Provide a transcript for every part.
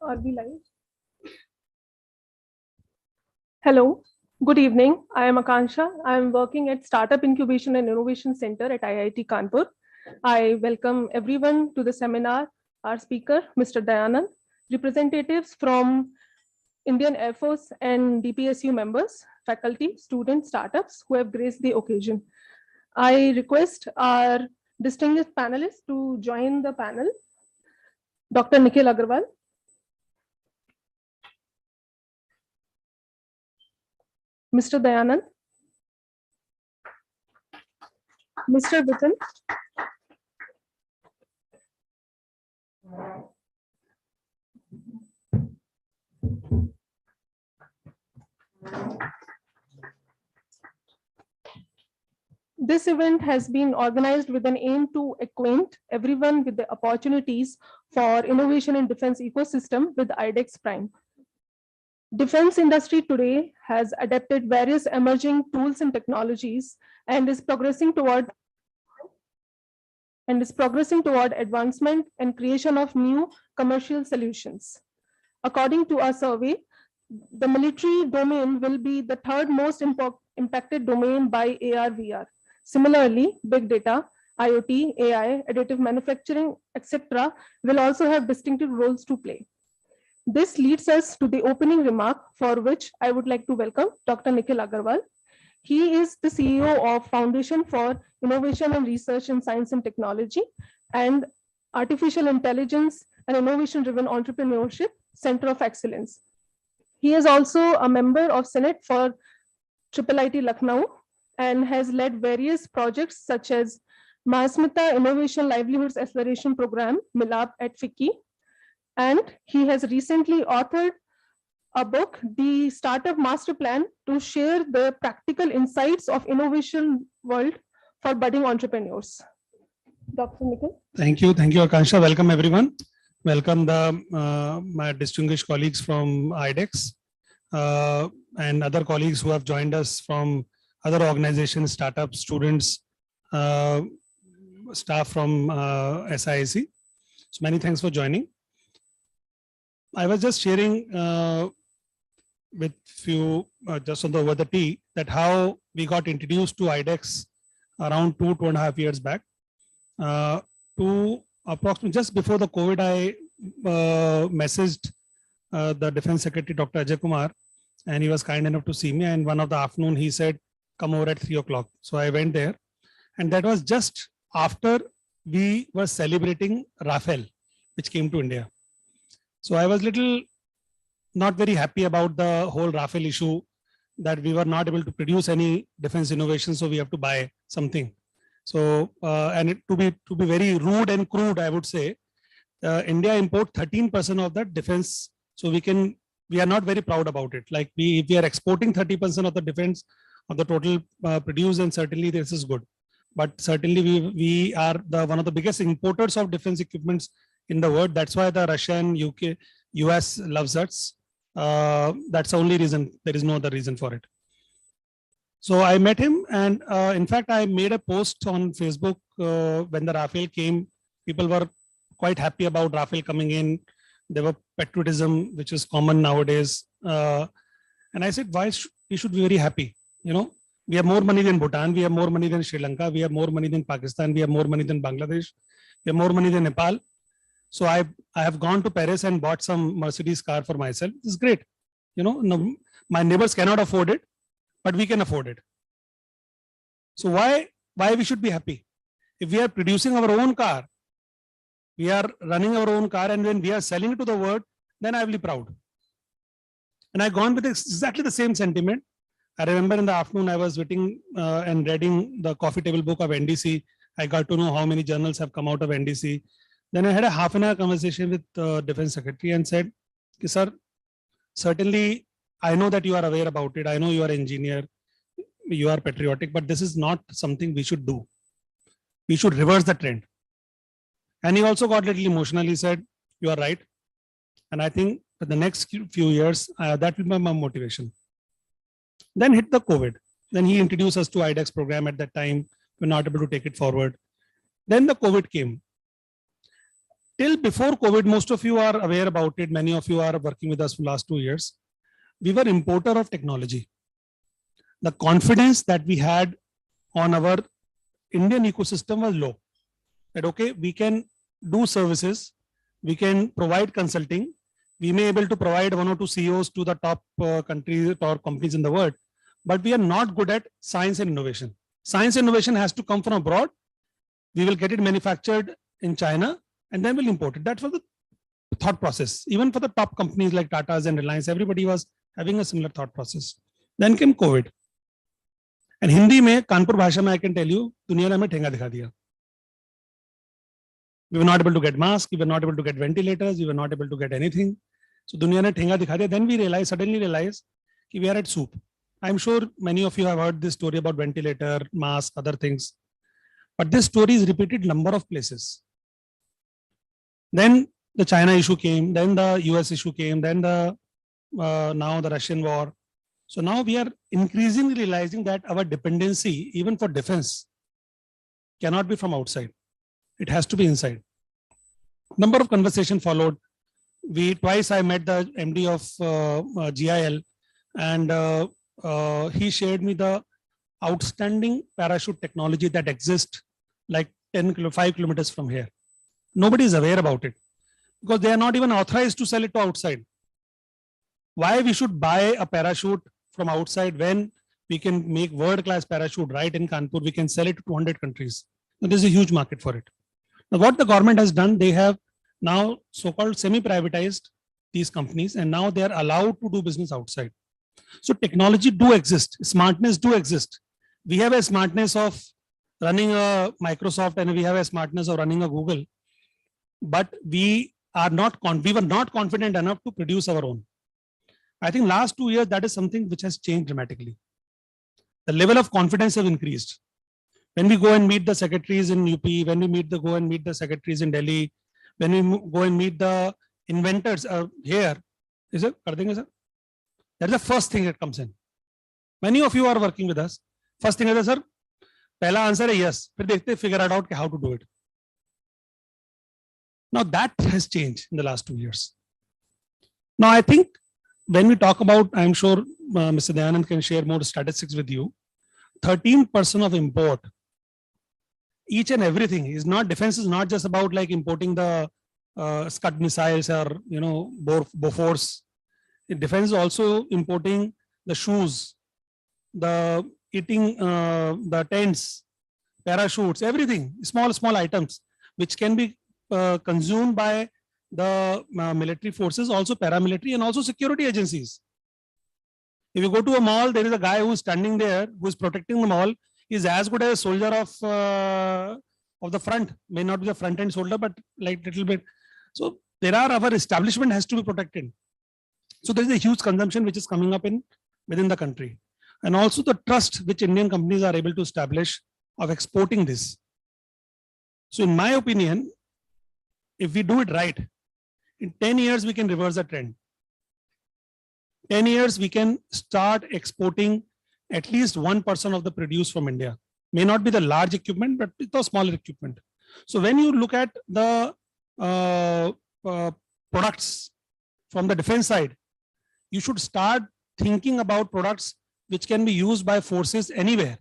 Are we live? Hello, good evening. I am Akansha. I am working at Startup Incubation and Innovation Center at IIT Kanpur. I welcome everyone to the seminar. Our speaker, Mr. Dayanand, representatives from Indian Air Force and DPSU members, faculty, students, startups who have graced the occasion. I request our distinguished panelists to join the panel. Dr. Nikhil Agarwal, Mr. Dayanand, Mr. Vipin, this event has been organized with an aim to acquaint everyone with the opportunities for innovation in defense ecosystem with IDEX Prime. Defense industry today has adapted various emerging tools and technologies and is progressing toward advancement and creation of new commercial solutions. According to our survey, the military domain will be the third most impacted domain by AR/VR. Similarly, big data, IoT, AI, additive manufacturing, etc., will also have distinctive roles to play. This leads us to the opening remark, for which I would like to welcome Dr. Nikhil Agarwal. He is the CEO of Foundation for Innovation and Research in Science and Technology and Artificial Intelligence and Innovation-Driven Entrepreneurship Center of Excellence. He is also a member of Senate for IIIT Lucknow and has led various projects such as Mahasmita Innovation Livelihoods Acceleration Program, MILAP at FICCI. And he has recently authored a book, The Startup Master Plan, to share the practical insights of innovation world for budding entrepreneurs. Dr. Nikhil. Thank you, Akansha. Welcome everyone. Welcome my distinguished colleagues from IDEX and other colleagues who have joined us from other organizations, startups, students, staff from SIAC. So many thanks for joining. I was just sharing with you just on over the tea that how we got introduced to IDEX around 2.5 years back. To approximately just before the COVID, I messaged the Defense Secretary, Dr. Ajay Kumar, and he was kind enough to see me. And one of the afternoon, he said, come over at 3 o'clock. So I went there. And that was just after we were celebrating Rafale, which came to India. So I was not very happy about the whole Rafale issue, that we were not able to produce any defense innovation. So we have to buy something. So, and to be very rude and crude, I would say, India import 13% of the defense. So we are not very proud about it. Like if we are exporting 30% of the defense of the total produced, and certainly this is good. But certainly we are one of the biggest importers of defense equipments in the world. That's why the Russia and US loves us. That's the only reason. There is no other reason for it. So I met him, and in fact, I made a post on Facebook when the Rafale came. People were quite happy about Rafale coming in. There were patriotism, which is common nowadays. And I said, why we should be very happy? You know, we have more money than Bhutan. We have more money than Sri Lanka. We have more money than Pakistan. We have more money than Bangladesh. We have more money than Nepal. So I have gone to Paris and bought some Mercedes car for myself. This is great. You know, no, my neighbors cannot afford it, but we can afford it. So why we should be happy? If we are producing our own car, we are running our own car, and when we are selling it to the world, then I will be proud. And I gone with exactly the same sentiment. I remember in the afternoon, I was sitting and reading the coffee table book of NDC. I got to know how many journals have come out of NDC. Then I had a half-an-hour conversation with the Defense Secretary and said, sir, certainly I know that you are aware about it. I know you are an engineer, you are patriotic, but this is not something we should do. We should reverse the trend. And he also got a little emotional. He said, you are right. And I think for the next few years, that will be my motivation. Then hit the COVID. Then he introduced us to IDEX program. At that time, we were not able to take it forward. Then the COVID came. till before COVID, most of you are aware about it. Many of you are working with us for the last 2 years. We were importer of technology. The confidence that we had on our Indian ecosystem was low. That okay, we can do services, we can provide consulting, we may able to provide 1 or 2 CEOs to the top countries or companies in the world, but we are not good at science and innovation. Science and innovation has to come from abroad. We will get it manufactured in China and then we'll import it. That was the thought process. Even for the top companies like Tata's and Reliance, everybody was having a similar thought process. Then came COVID. And Hindi में कानपुर भाषा में I can tell you, दुनिया ने हमें ठेंगा दिखा दिया. We were not able to get masks, we were not able to get ventilators, we were not able to get anything. So दुनिया ने ठेंगा दिखा दिया. Then we suddenly realized कि we are at soup. I'm sure many of you have heard this story about ventilator, mask, other things. But this story is repeated number of places. Then the China issue came, then the US issue came, then the now the Russian war. So now we are increasingly realizing that our dependency, even for defense, cannot be from outside. It has to be inside. Number of conversation followed. Twice I met the MD of GIL, and he shared me the outstanding parachute technology that exists like 5 kilometers from here. Nobody is aware about it because they are not even authorized to sell it to outside. Why we should buy a parachute from outside when we can make world-class parachute right in Kanpur? We can sell it to 200 countries. Now, there's a huge market for it. Now, what the government has done, they have now so-called semi-privatized these companies, and now they are allowed to do business outside. So technology do exist, smartness do exist. We have a smartness of running a Microsoft and we have a smartness of running a Google, but we were not confident enough to produce our own. I think last 2 years, that is something which has changed dramatically. The level of confidence have increased. When we go and meet the secretaries in UP, when we go and meet the secretaries in Delhi, when we go and meet the inventors here, is it? That's the first thing that comes in. Many of you are working with us. First thing is, sir, pehla answer is yes. Phir dekhte figure out how to do it. Now that has changed in the last 2 years. Now I think when we talk about, I'm sure Mr. Dayanand can share more statistics with you. 13% of import, each and everything is not, defense is not just about like importing the Scud missiles or, Bofors. Defense is also importing the shoes, the eating, the tents, parachutes, everything, small items, which can be consumed by the military forces, also paramilitary and also security agencies. If you go to a mall, there is a guy who is standing there, who is protecting the mall. He is as good as a soldier of the front. May not be the front end soldier, but like little bit. So our establishment has to be protected. So there is a huge consumption which is coming up within the country. And also the trust which Indian companies are able to establish of exporting this. So in my opinion, if we do it right, in 10 years, we can reverse the trend. 10 years, we can start exporting at least 1% of the produce from India. May not be the large equipment, but it's the smaller equipment. So when you look at the products from the defense side, you should start thinking about products which can be used by forces anywhere.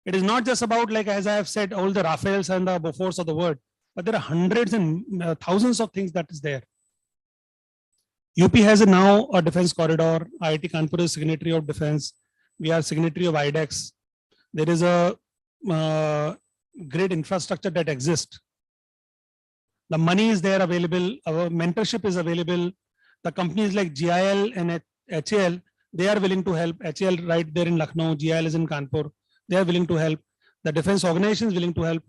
It is not just about, like, as I have said, all the Rafales and the Bofors of the world, but there are hundreds and thousands of things that is there. UP has now a defense corridor. IIT Kanpur is signatory of defense. We are signatory of IDEX. There is a great infrastructure that exists. The money is there available. Our mentorship is available. The companies like GIL and HAL, they are willing to help. HAL right there in Lucknow, GIL is in Kanpur. They are willing to help. The defense organization is willing to help.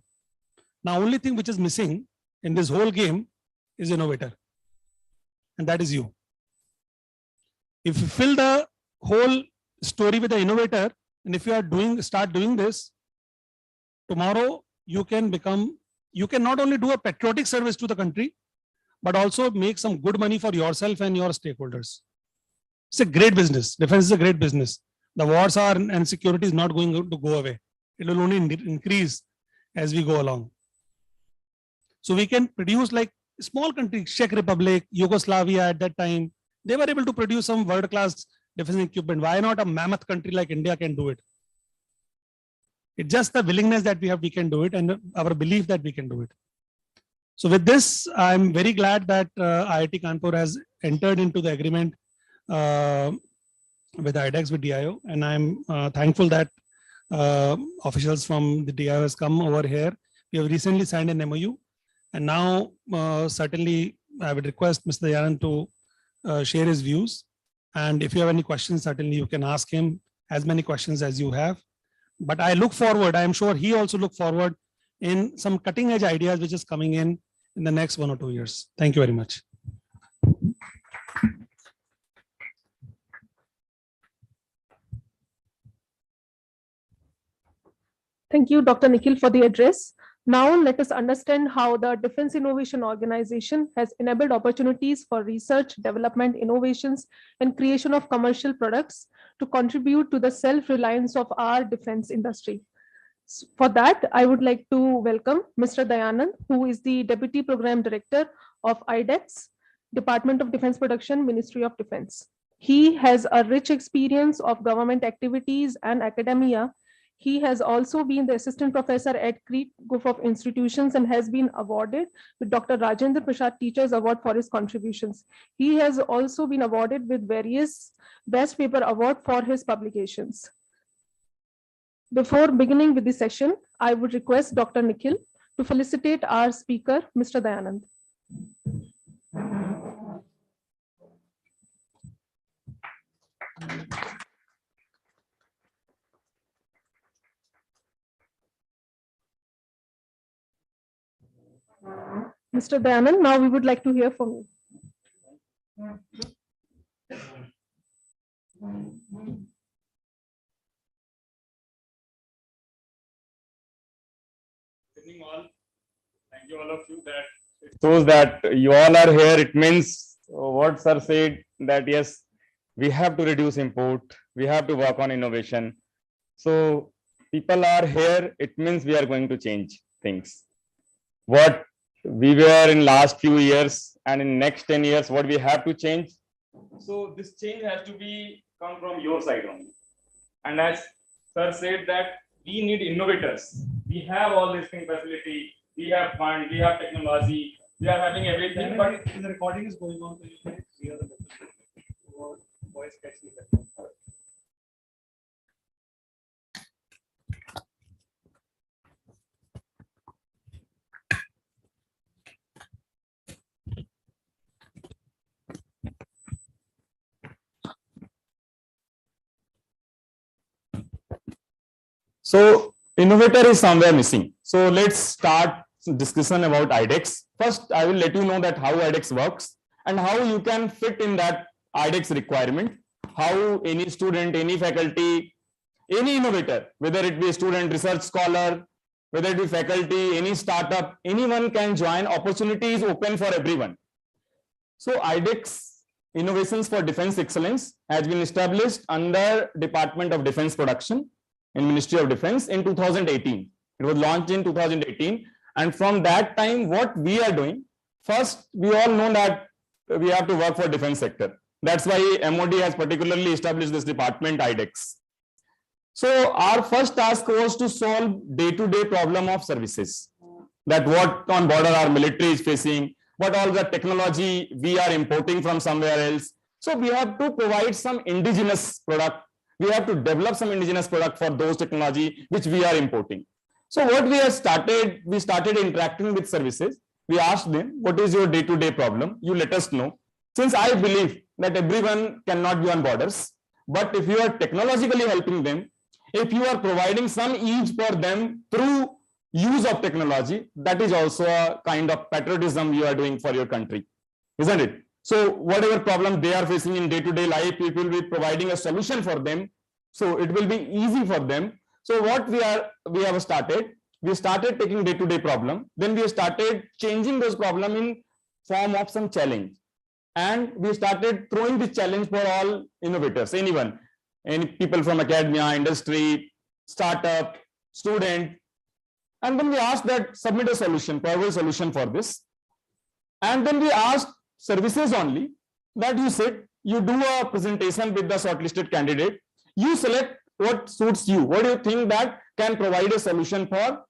Now, only thing which is missing in this whole game is innovator. And that is you. If you fill the whole story with the innovator, and if you are start doing this, tomorrow you can not only do a patriotic service to the country, but also make some good money for yourself and your stakeholders. It's a great business. Defense is a great business. The wars are and security is not going to go away. It will only increase as we go along. So we can produce like small countries, Czech Republic, Yugoslavia at that time, they were able to produce some world-class defense equipment. Why not a mammoth country like India can do it? It's just the willingness that we can do it, and our belief that we can do it. So with this, I'm very glad that IIT Kanpur has entered into the agreement with IDEX, with DIO, and I'm thankful that officials from the DIO has come over here. We have recently signed an MOU, and now certainly I would request Mr. Dayanand to share his views. And if you have any questions, certainly you can ask him as many questions as you have. But I look forward, I am sure he also look forward in some cutting edge ideas which is coming in the next 1 or 2 years. Thank you very much. Thank you, Dr. Nikhil, for the address. Now let us understand how the Defense Innovation Organization has enabled opportunities for research, development, innovations, and creation of commercial products to contribute to the self-reliance of our defense industry. For that, I would like to welcome Mr. Dayanand, who is the Deputy Program Director of IDEX, Department of Defense Production, Ministry of Defense. He has a rich experience of government activities and academia. He has also been the assistant professor at Crete Group of Institutions and has been awarded with Dr. Rajendra Prasad Teachers Award for his contributions. He has also been awarded with various Best Paper Award for his publications. Before beginning with the session, I would request Dr. Nikhil to felicitate our speaker, Mr. Dayanand. Mr. Dayanand, now we would like to hear from you. All. Thank you all of you. That it shows that you all are here. It means what sir said, that yes, we have to reduce import, we have to work on innovation. So people are here, it means we are going to change things. What we were in last few years and in next 10 years, what we have to change. So this change has to be come from your side only. And as sir said, that we need innovators. We have all this thing facility, we have fund, we have technology, we are having everything. But the recording is going on, so you can hear the voice catching. so innovator is somewhere missing. So let's start discussion about IDEX. First, I will let you know that how IDEX works and how you can fit in that IDEX requirement. How any student, any faculty, any innovator, whether it be a student, research scholar, whether it be faculty, any startup, anyone can join. Opportunity is open for everyone. So IDEX Innovations for Defense Excellence has been established under Department of Defense Production in Ministry of Defense in 2018. It was launched in 2018. And from that time, what we are doing, first, we all know that we have to work for defense sector. That's why MOD has particularly established this department, IDEX. So our first task was to solve day-to-day problem of services. That what on border our military is facing, what all the technology we are importing from somewhere else. So we have to provide some indigenous product. We have to develop some indigenous product for those technology which we are importing. So what we have started, we started interacting with services. We asked them, what is your day-to-day problem? You let us know. Since I believe that everyone cannot be on borders, but if you are technologically helping them, if you are providing some ease for them through use of technology, that is also a kind of patriotism you are doing for your country, isn't it? So whatever problem they are facing in day-to-day life, we will be providing a solution for them. So it will be easy for them. So what we have started, we started taking day-to-day problem. Then we started changing those problem in form of some challenge. And we started throwing this challenge for all innovators, anyone, any people from academia, industry, startup, student. And then we asked that submit a solution, probable solution for this. And then we asked services only that you sit, you do a presentation with the shortlisted candidate, you select what suits you, what do you think that can provide a solution for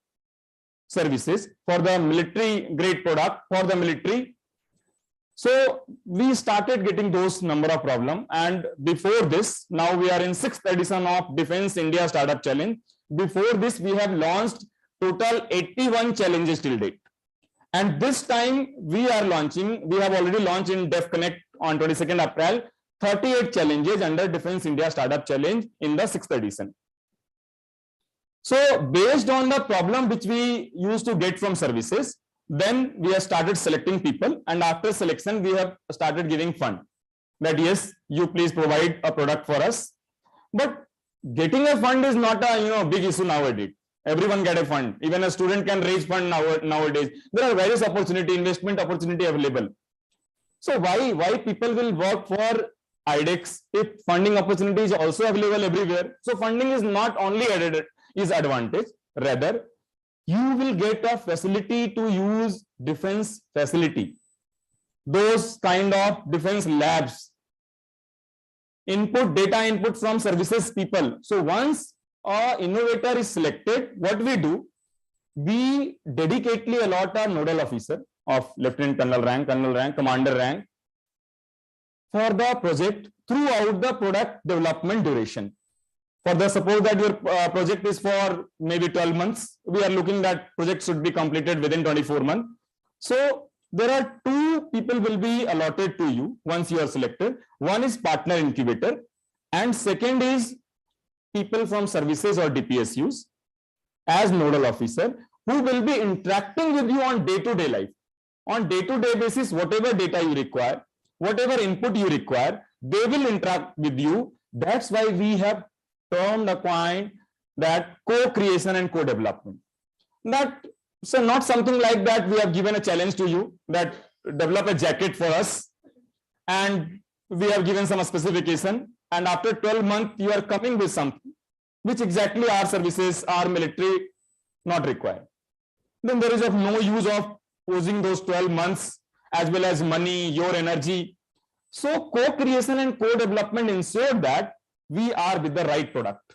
services, for the military grade product, for the military. So we started getting those number of problems. And before this, now we are in 6th edition of Defense India Startup Challenge. Before this, we have launched total 81 challenges till date. And this time we have already launched in Def Connect on 22nd April, 38 challenges under Defense India Startup Challenge in the 6th edition. So based on the problem which we used to get from services, then we have started selecting people, and after selection, we have started giving fund that yes, you please provide a product for us. But getting a fund is not a big issue nowadays. Everyone get a fund. Even a student can raise fund nowadays. There are various investment opportunity available. So why people will work for IDEX if funding opportunity is also available everywhere? So funding is not only is advantage, rather you will get a facility to use defense facility, those kind of defense labs, data input from services people. So once an innovator is selected, what we do, we dedicatedly allot a nodal officer of lieutenant colonel rank, commander rank for the project throughout the product development duration. For the suppose that your project is for maybe 12 months, we are looking that project should be completed within 24 months. So there are 2 people will be allotted to you once you are selected. One is partner incubator, and second is people from services or DPSUs as nodal officer who will be interacting with you on day-to-day life. On day-to-day basis, whatever data you require, whatever input you require, they will interact with you. That's why we have termed a point that co-creation and co-development. So not something like that we have given a challenge to you that develop a jacket for us and we have given some specification, and after 12 months you are coming with something which exactly our services, our military not require. Then there is of no use of posing those 12 months as well as money, your energy. So co-creation and co-development ensure that we are with the right product.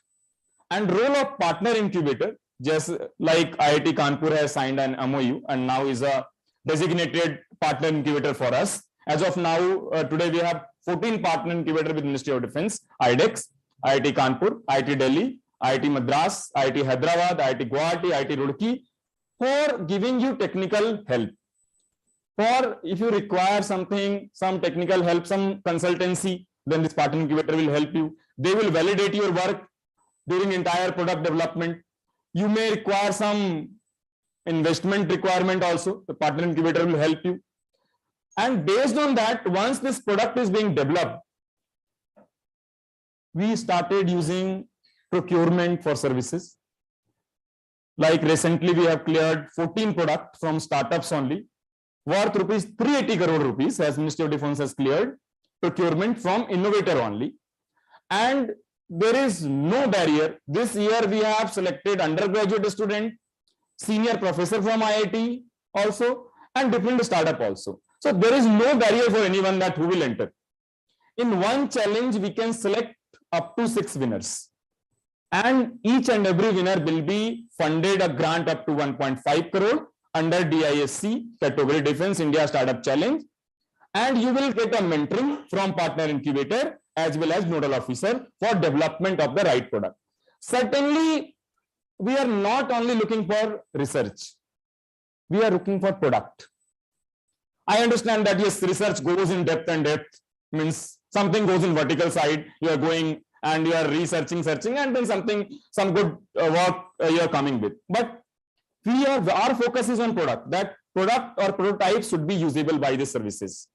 And role of partner incubator, just like IIT Kanpur has signed an MOU and now is a designated partner incubator for us. As of now, today we have 14 partner incubator with Ministry of Defense, IDEX, IIT Kanpur, IIT Delhi, IIT Madras, IIT Hyderabad, IIT Guwahati, IIT Roorkee, for giving you technical help. For if you require something, some technical help, some consultancy, then this partner incubator will help you. They will validate your work during entire product development. You may require some investment requirement also. The partner incubator will help you. And based on that, once this product is being developed, we started using procurement for services. Like recently, we have cleared 14 products from startups only, worth rupees 380 crore rupees, as Ministry of Defense has cleared procurement from innovator only. And there is no barrier. This year we have selected undergraduate student, senior professor from IIT also, and different startup also. So there is no barrier for anyone that who will enter. In one challenge, we can select up to 6 winners. And each and every winner will be funded a grant up to 1.5 crore under DISC category Defense India Startup Challenge. And you will get a mentoring from partner incubator as well as nodal officer for development of the right product. Certainly, we are not only looking for research. We are looking for product. I understand that yes, research goes in depth, and depth means something goes in vertical side. You are going and you are researching, searching, and then some good work you are coming with. But our focus is on product. That product or prototype should be usable by the services.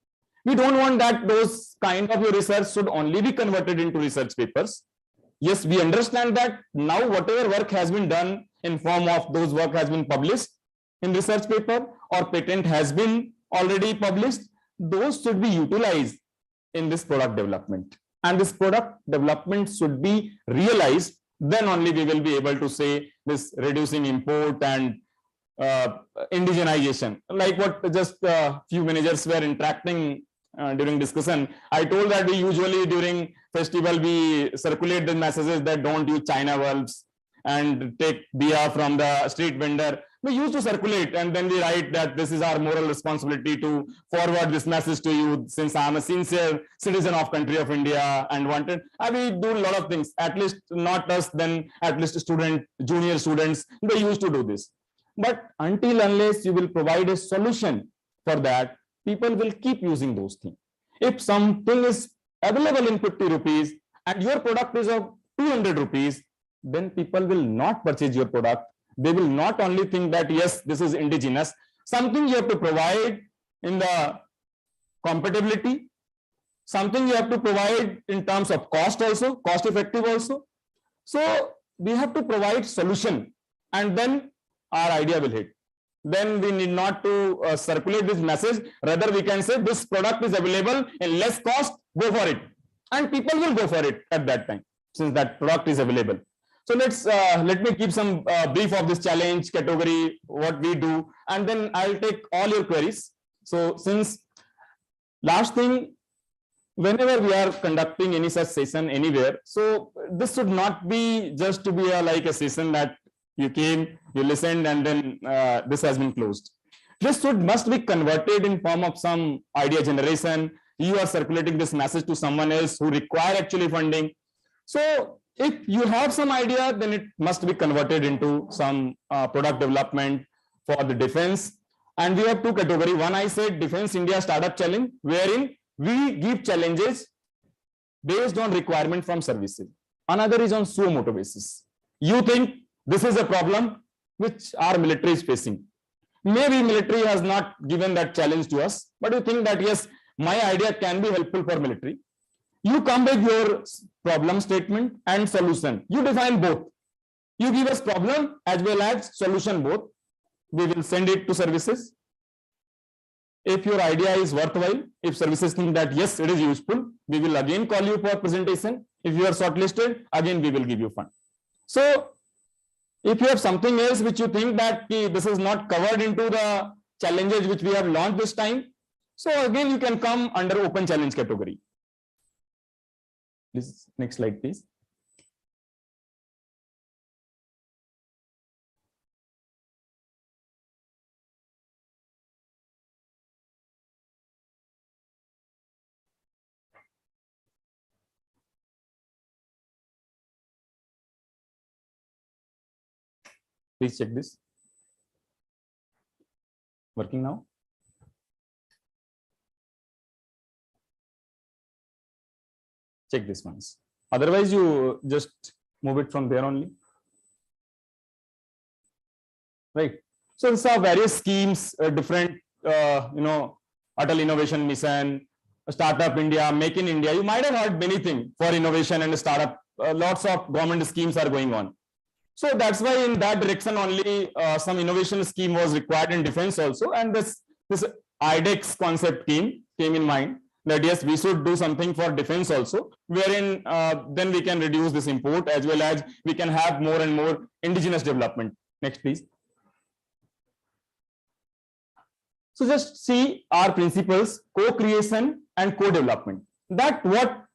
We don't want that those kind of your research should only be converted into research papers. Yes, we understand that now whatever work has been done in form of those work has been published in research paper or patent has been already published, those should be utilized in this product development. And this product development should be realized, then only we will be able to say this reducing import and indigenization, like what just a few managers were interacting during discussion. I told that we usually during festival we circulate the messages that don't use China bulbs and take diya from the street vendor. We used to circulate, and then we write that this is our moral responsibility to forward this message to you, since I am a sincere citizen of country of India and wanted. I will do a lot of things, at least not us, then at least junior students, they used to do this. But until unless you will provide a solution for that, people will keep using those things. If something is available in 50 rupees and your product is of 200 rupees, then people will not purchase your product. They will not only think that, yes, this is indigenous, something you have to provide in the compatibility, something you have to provide in terms of cost also, cost effective also. So we have to provide solution, and then our idea will hit. Then we need not to circulate this message. Rather, we can say this product is available in less cost, go for it. And people will go for it at that time, since that product is available. So let me keep some brief of this challenge category, what we do, and then I'll take all your queries. So since last thing, whenever we are conducting any such session anywhere, so this should not be just to be like a session that you came, you listened, and then this has been closed. This must be converted in form of some idea generation. You are circulating this message to someone else who require actually funding. So if you have some idea, then it must be converted into some product development for the defense. And we have two categories. One, I said Defense India Startup Challenge, wherein we give challenges based on requirement from services. Another is on suo motu basis. You think this is a problem which our military is facing. Maybe military has not given that challenge to us, but you think that, yes, my idea can be helpful for military. You come with your problem statement and solution. You define both. You give us problem as well as solution both. We will send it to services. If your idea is worthwhile, if services think that, yes, it is useful, we will again call you for presentation. If you are shortlisted, again, we will give you fund. So if you have something else which you think that this is not covered into the challenges which we have launched this time, so again, you can come under open challenge category. Please, next slide, please. Please check this. Working now? Check this once. Otherwise, you just move it from there only. Right. So these are various schemes, different, Atal Innovation Mission, Startup India, Make in India. You might have heard many things for innovation and startup. Lots of government schemes are going on. So that's why in that direction only some innovation scheme was required in defense also. And this IDEX concept came in mind. That yes, we should do something for defense also, wherein then we can reduce this import as well as we can have more and more indigenous development. Next, please. So just see our principles, co-creation and co-development. That what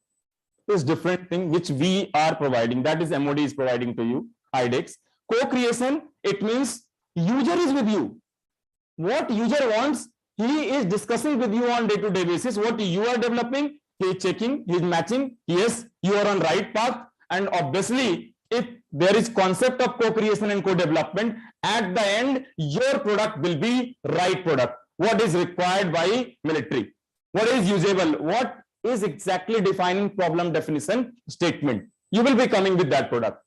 is different thing which we are providing, that is MOD is providing to you, IDEX. Co-creation, it means user is with you. What user wants, he is discussing with you on day-to-day basis. What you are developing, he is checking, he is matching. Yes, you are on right path. And obviously, if there is concept of co-creation and co-development, at the end, your product will be right product. What is required by military? What is usable? What is exactly defining problem definition statement? You will be coming with that product.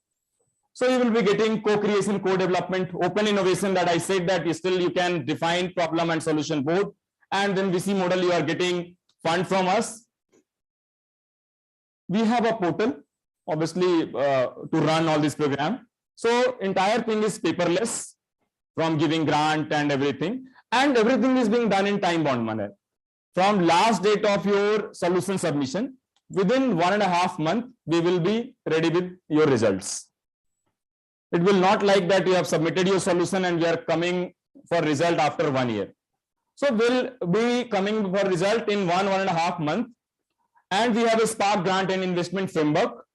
So you will be getting co-creation, co-development, open innovation that I said that still you can define problem and solution both. And then VC model, you are getting fund from us. We have a portal, obviously, to run all this program. So entire thing is paperless, from giving grant and everything. And everything is being done in time-bound manner. From last date of your solution submission, within 1.5 months, we will be ready with your results. It will not like that you have submitted your solution and we are coming for result after 1 year. So we'll be coming for result in 1.5 months. And we have a Spark grant and investment framework.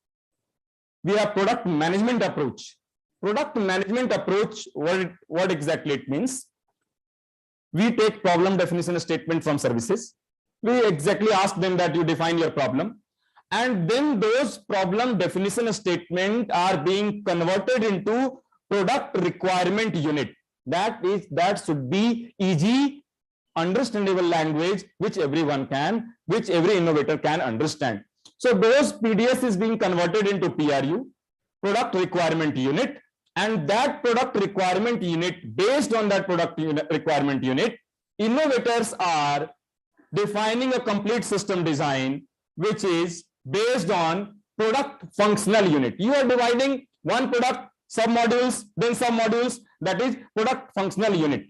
We have product management approach. Product management approach, what exactly it means? We take problem definition statement from services. We exactly ask them that you define your problem. And then those problem definition statement are being converted into product requirement unit. That should be easy, understandable language, which everyone can, which every innovator can understand. So those PDS is being converted into PRU, product requirement unit, and that product requirement unit, based on that product requirement unit, innovators are defining a complete system design, which is based on product functional unit. You are dividing one product, sub-modules, then sub-modules, that is product functional unit.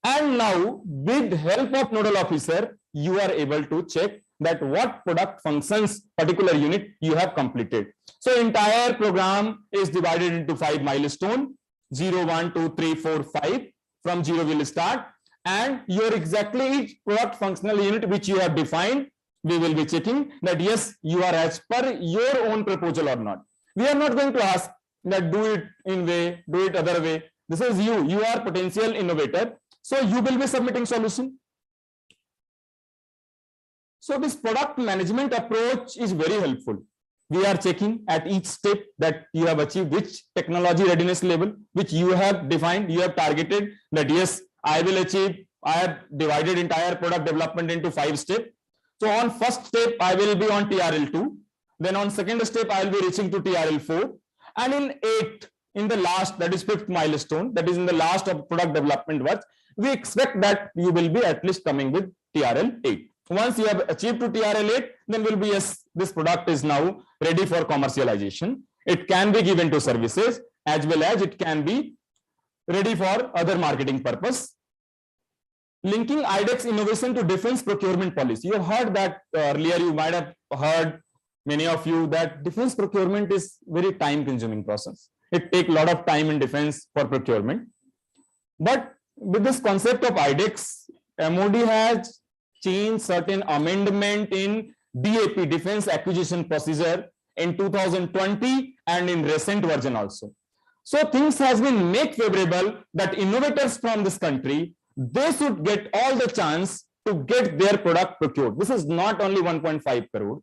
And now, with help of nodal officer, you are able to check that what product functions particular unit you have completed. So entire program is divided into 5 milestones, 0, 1, 2, 3, 4, 5. From 0 will start, and your exactly each product functional unit which you have defined, we will be checking that yes, you are as per your own proposal or not. We are not going to ask that do it in way, do it other way. This is you are potential innovator. So you will be submitting solution. So this product management approach is very helpful. We are checking at each step that you have achieved which technology readiness level, which you have defined, you have targeted that yes, I will achieve. I have divided entire product development into 5 steps. So on first step, I will be on TRL2. Then on second step, I will be reaching to TRL4. And in 8, in the last, that is 5th milestone, that is in the last of product development work, we expect that you will be at least coming with TRL8. Once you have achieved to TRL8, then will be yes, this product is now ready for commercialization. It can be given to services as well as it can be ready for other marketing purpose. Linking IDEX innovation to defense procurement policy. You have heard that earlier, you might have heard, many of you, that defense procurement is very time consuming process. It takes a lot of time in defense for procurement. But with this concept of IDEX, MOD has changed certain amendment in DAP, Defense Acquisition Procedure, in 2020 and in recent version also. So things has been made favorable that innovators from this country, they should get all the chance to get their product procured. This is not only 1.5 crore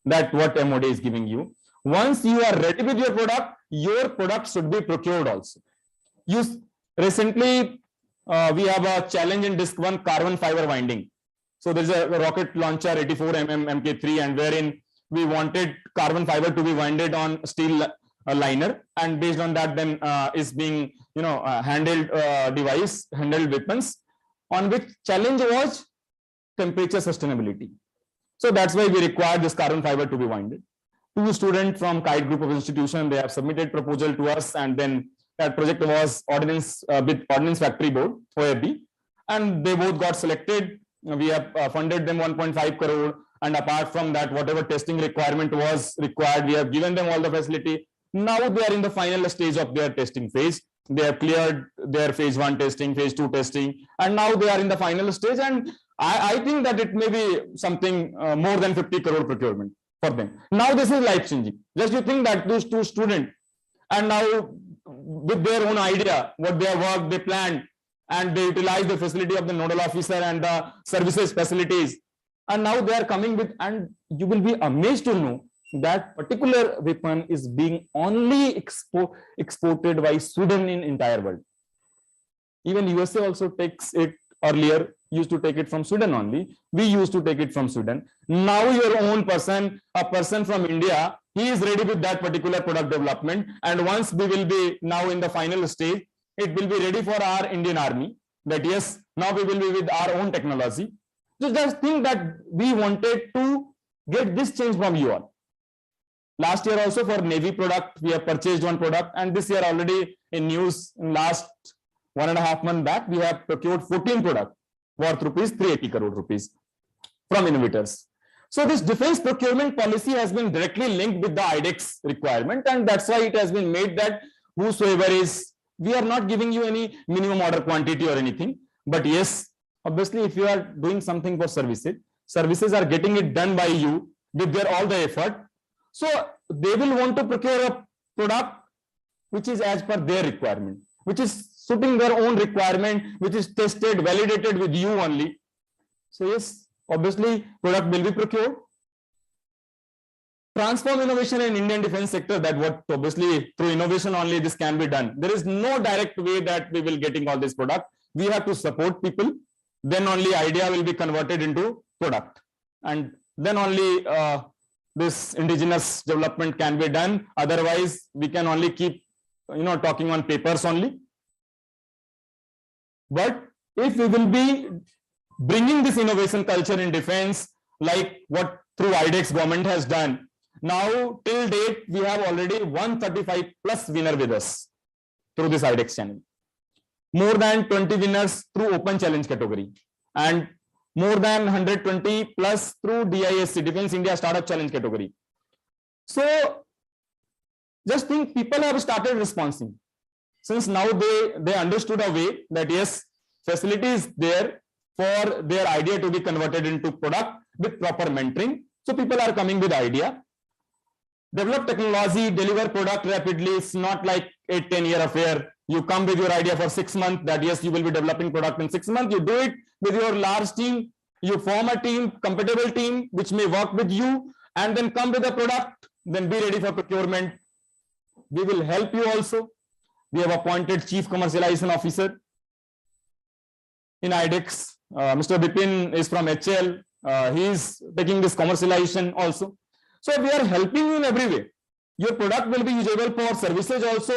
that what MOD is giving you. Once you are ready with your product should be procured also. Recently, we have a challenge in disc 1 carbon fiber winding. So there's a rocket launcher 84mm Mk3, and wherein we wanted carbon fiber to be winded on steel liner, and based on that then is being handled device, handled weapons, on which challenge was temperature sustainability. So that's why we require this carbon fiber to be winded. 2 students from Kite group of institution, they have submitted proposal to us, and then that project was ordnance with Ordnance Factory Board, OFB, and they both got selected. We have funded them 1.5 crore, and apart from that, whatever testing requirement was required, we have given them all the facility. Now they are in the final stage of their testing phase. They have cleared their phase 1 testing, phase 2 testing, and now they are in the final stage. And I think that it may be something more than 50 crore procurement for them. Now this is life changing. Just you think that those 2 students, and now with their own idea, what they have worked, they planned, and they utilize the facility of the nodal officer and the services facilities, and now they are coming with, and you will be amazed to know that particular weapon is being only exported by Sweden in entire world. Even USA also takes it. Earlier used to take it from Sweden only. We used to take it from Sweden. Now your own person, a person from India, he is ready with that particular product development, and once we will be now in the final stage, it will be ready for our Indian Army, that yes, now we will be with our own technology. So just think that we wanted to get this change from you all. Last year also for Navy product, we have purchased 1 product, and this year already in news, in last 1.5 months back, we have procured 14 products worth ₹380 crore from innovators. So this defense procurement policy has been directly linked with the IDEX requirement, and that's why it has been made that whosoever is We are not giving you any minimum order quantity or anything. But yes, obviously, if you are doing something for services, services are getting it done by you with their all the effort. So they will want to procure a product which is as per their requirement, which is suiting their own requirement, which is tested, validated with you only. So yes, obviously, product will be procured. Transform innovation in Indian defense sector, that what obviously through innovation only this can be done. There is no direct way that we will getting all this product. We have to support people, then only idea will be converted into product, and then only this indigenous development can be done. Otherwise, we can only keep talking on papers only. But if we will be bringing this innovation culture in defense, like what through IDEX government has done, now till date we have already 135 plus winner with us through this IDEX channel. More than 20 winners through open challenge category, and more than 120 plus through DISC, Defense India Startup Challenge category. So just think, people have started responding. Since now they understood a way that yes, facility is there for their idea to be converted into product with proper mentoring. So people are coming with idea. Develop technology, deliver product rapidly. It's not like 8-10 year affair. You come with your idea for 6 months, that yes, you will be developing product in 6 months. You do it with your large team. You form a team, compatible team, which may work with you, and then come with a product, then be ready for procurement. We will help you also. We have appointed Chief Commercialization Officer in IDEX. Mr. Bipin is from HL. He is taking this commercialization also. So we are helping you in every way. Your product will be usable for services also,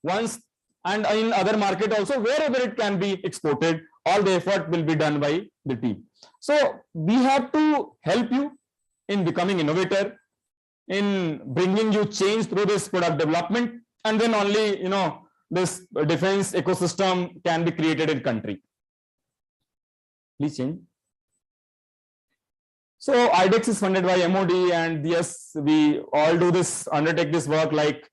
once, and in other market also, wherever it can be exported. All the effort will be done by the team. So we have to help you in becoming innovator, in bringing you change through this product development, and then only this defense ecosystem can be created in country. Please change. So IDEX is funded by MOD, and yes, we all do this, undertake this work, like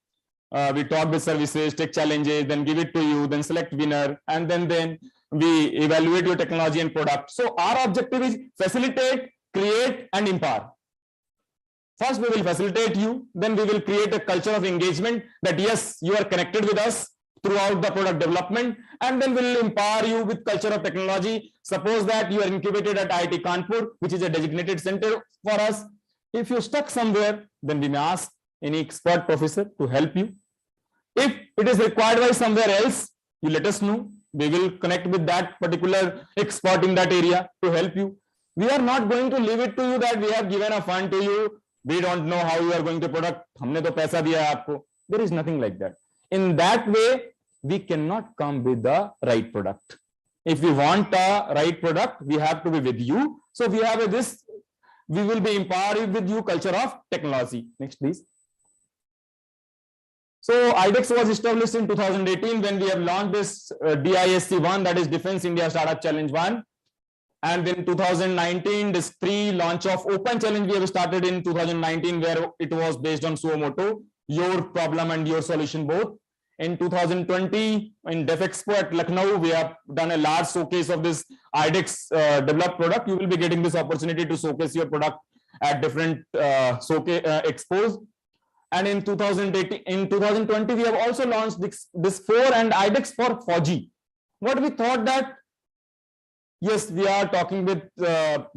we talk with services, take challenges, then give it to you, then select winner, and then we evaluate your technology and product. So our objective is facilitate, create, and empower. First, we will facilitate you, then we will create a culture of engagement that yes, you are connected with us throughout the product development, and then we will empower you with culture of technology. Suppose that you are incubated at IIT Kanpur, which is a designated center for us. If you're stuck somewhere, then we may ask any expert professor to help you. If it is required by somewhere else, you let us know. We will connect with that particular expert in that area to help you. We are not going to leave it to you that we have given a fund to you. We don't know how you are going to product. हमने तो पैसा दिया है आपको. There is nothing like that. In that way, we cannot come with the right product. If we want a right product, we have to be with you. So we have this, we will be empowered with you culture of technology. Next, please. So IDEX was established in 2018 when we have launched this DISC1, that is Defense India Startup Challenge 1. And then 2019, this pre-launch of Open Challenge we have started in 2019, where it was based on suo moto, your problem and your solution both. In 2020, in Def Expo at Lucknow, we have done a large showcase of this IDEX developed product. You will be getting this opportunity to showcase your product at different expos. And in 2020, we have also launched this 4 and IDEX for 4G. What we thought that, yes, we are talking with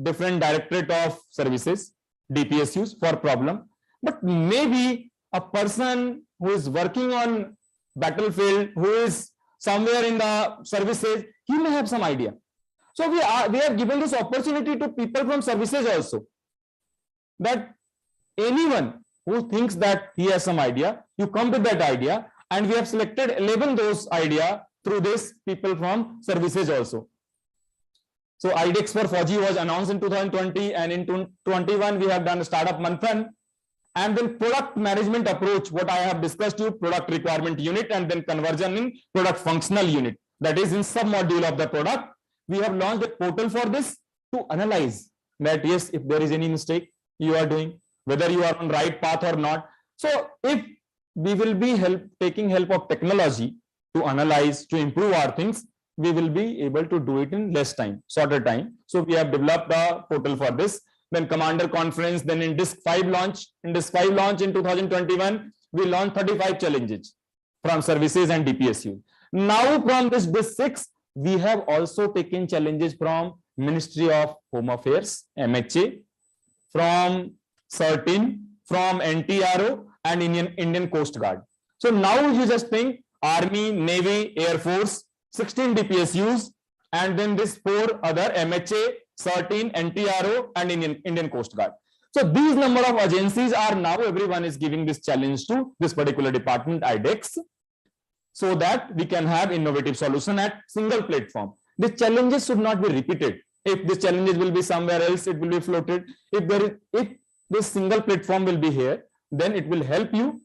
different directorate of services, DPSUs for problem, but maybe a person who is working on battlefield, who is somewhere in the services, he may have some idea. So we have given this opportunity to people from services also, that anyone who thinks that he has some idea, you come with that idea, and we have selected 11 those idea through this people from services also. So IDEX for 4G was announced in 2020, and in 2021 we have done Startup Manthan, and then product management approach, what I have discussed you, product requirement unit, and then conversion in product functional unit, that is in sub module of the product. We have launched a portal for this to analyze that yes, if there is any mistake you are doing, whether you are on right path or not. So if we will be taking help of technology, to analyze, to improve our things, we will be able to do it in less time, shorter time. So we have developed a portal for this. Then Commander Conference, then in DISC 5 launch. In DISC 5 launch in 2021, we launched 35 challenges from services and DPSU. Now from this DISC 6, we have also taken challenges from Ministry of Home Affairs, MHA, from CERTIN, from NTRO and Indian Coast Guard. So now you just think Army, Navy, Air Force, 16 DPSUs, and then this 4 other MHA, CERTIN, NTRO and Indian Coast Guard. So these number of agencies are now, everyone is giving this challenge to this particular department, IDEX, so that we can have innovative solution at single platform. The challenges should not be repeated. If the challenges will be somewhere else, it will be floated. If this single platform will be here, then it will help you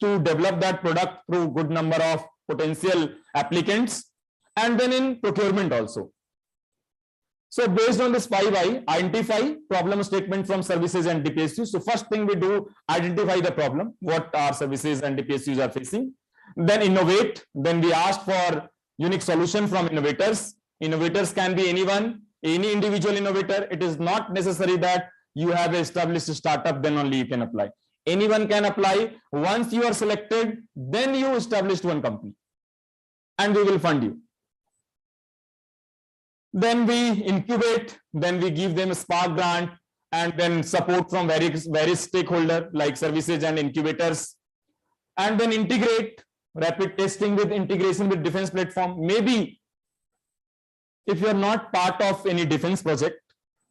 to develop that product through good number of potential applicants, and then in procurement also. So based on this 5I, identify problem statement from services and DPSUs. So first thing we do, identify the problem, what our services and DPSUs are facing. Then innovate. Then we ask for unique solution from innovators. Innovators can be anyone, any individual innovator. It is not necessary that you have established a startup, then only you can apply. Anyone can apply. Once you are selected, then you establish one company and we will fund you. Then we incubate, then we give them a spark grant, and then support from various stakeholders like services and incubators, and then integrate, rapid testing with integration with defense platform. Maybe if you are not part of any defense project,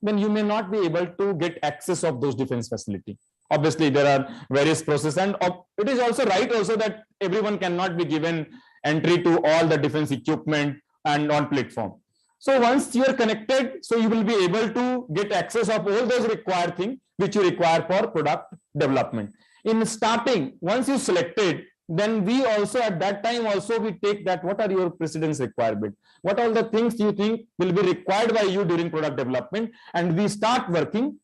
then you may not be able to get access of those defense facility. Obviously, there are various processes, and it is also right also that everyone cannot be given entry to all the defense equipment and on platform. So once you are connected, so you will be able to get access of all those required things which you require for product development. In starting, once you selected, then we also at that time also we take that what are your precedence requirement, what all the things you think will be required by you during product development, and we start working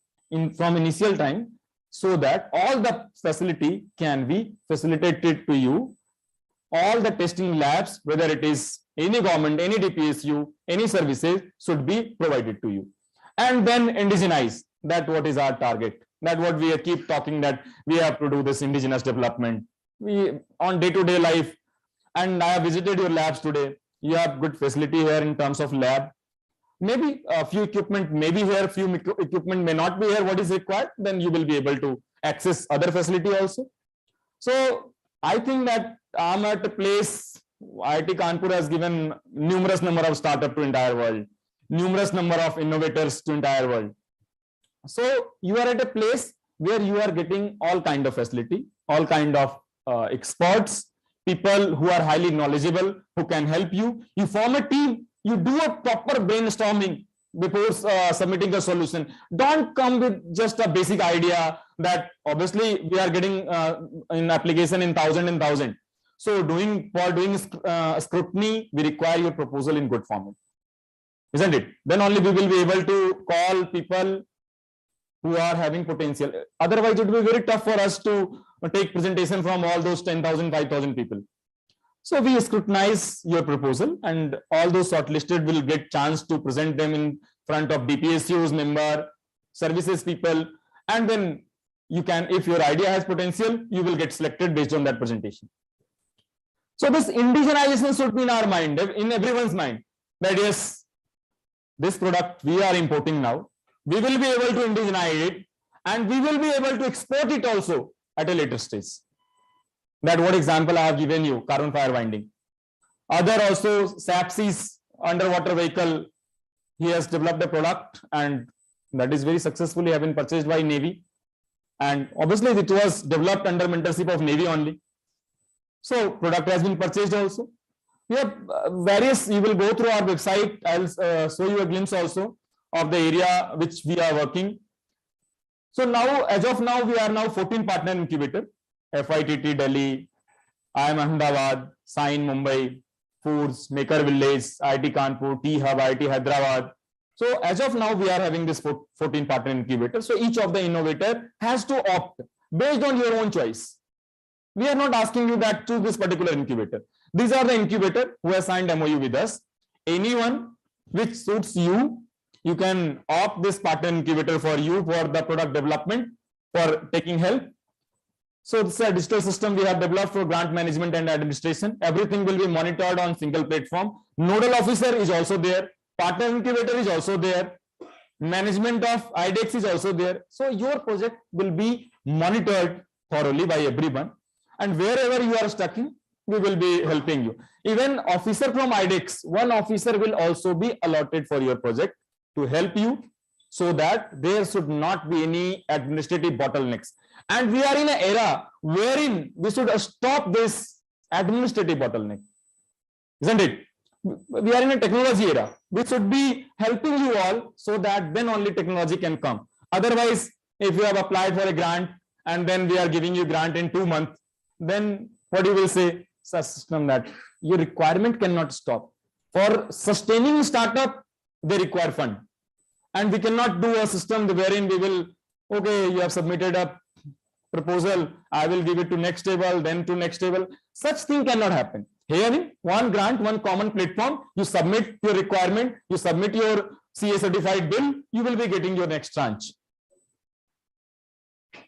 from initial time so that all the facility can be facilitated to you. All the testing labs, whether it is any government, any DPSU, any services, should be provided to you. And then indigenize, that what is our target, that what we keep talking, that we have to do this indigenous development. We on day-to-day life, and I have visited your labs today. You have good facility here in terms of lab. Maybe a few equipment may be here, few equipment may not be here. What is required, then you will be able to access other facility also. So I think that I'm at a place, IIT Kanpur has given numerous number of startup to entire world, numerous number of innovators to entire world. So you are at a place where you are getting all kind of facility, all kind of experts, people who are highly knowledgeable, who can help you. You form a team, you do a proper brainstorming before submitting a solution. Don't come with just a basic idea that obviously we are getting in application in thousand. So for doing scrutiny, we require your proposal in good format, isn't it? Then only we will be able to call people who are having potential. Otherwise, it will be very tough for us to take presentation from all those 10,000, 5,000 people. So we scrutinize your proposal, and all those shortlisted will get chance to present them in front of DPSUs member, services people, and then you can, if your idea has potential, you will get selected based on that presentation. So this indigenization should be in our mind, in everyone's mind, that yes, this product we are importing now, we will be able to indigenize it, and we will be able to export it also at a later stage. That what example I have given you, carbon fire winding. Other also, SAPSI's underwater vehicle, he has developed a product, and that is very successfully have been purchased by Navy. And obviously it was developed under mentorship of Navy only. So product has been purchased also. We have various, you will go through our website. I'll show you a glimpse also of the area which we are working. So now, as of now, we are now 14 partner incubator. FITT Delhi, IIM Ahmedabad, Sign Mumbai, Foods, Maker Village, IIT Kanpur, T-Hub, IIT Hyderabad. So as of now, we are having this 14 partner incubator. So each of the innovator has to opt based on your own choice. We are not asking you that choose this particular incubator. These are the incubator who has signed MOU with us. Anyone which suits you, you can opt this partner incubator for you for the product development, for taking help. So this is a digital system we have developed for grant management and administration. Everything will be monitored on single platform. Nodal officer is also there. Partner incubator is also there. Management of IDEX is also there. So your project will be monitored thoroughly by everyone. And wherever you are stuck in, we will be helping you. Even officer from IDEX, one officer will also be allotted for your project to help you, so that there should not be any administrative bottlenecks. And we are in an era wherein we should stop this administrative bottleneck, isn't it? We are in a technology era. We should be helping you all, so that then only technology can come. Otherwise, if you have applied for a grant and then we are giving you grant in 2 months, then what you will say? Such system that your requirement cannot stop. For sustaining startup, they require fund. And we cannot do a system wherein we will, okay, you have submitted a proposal, I will give it to next table, then to next table. Such thing cannot happen. Here, one grant, one common platform, you submit your requirement, you submit your CA certified bill, you will be getting your next tranche.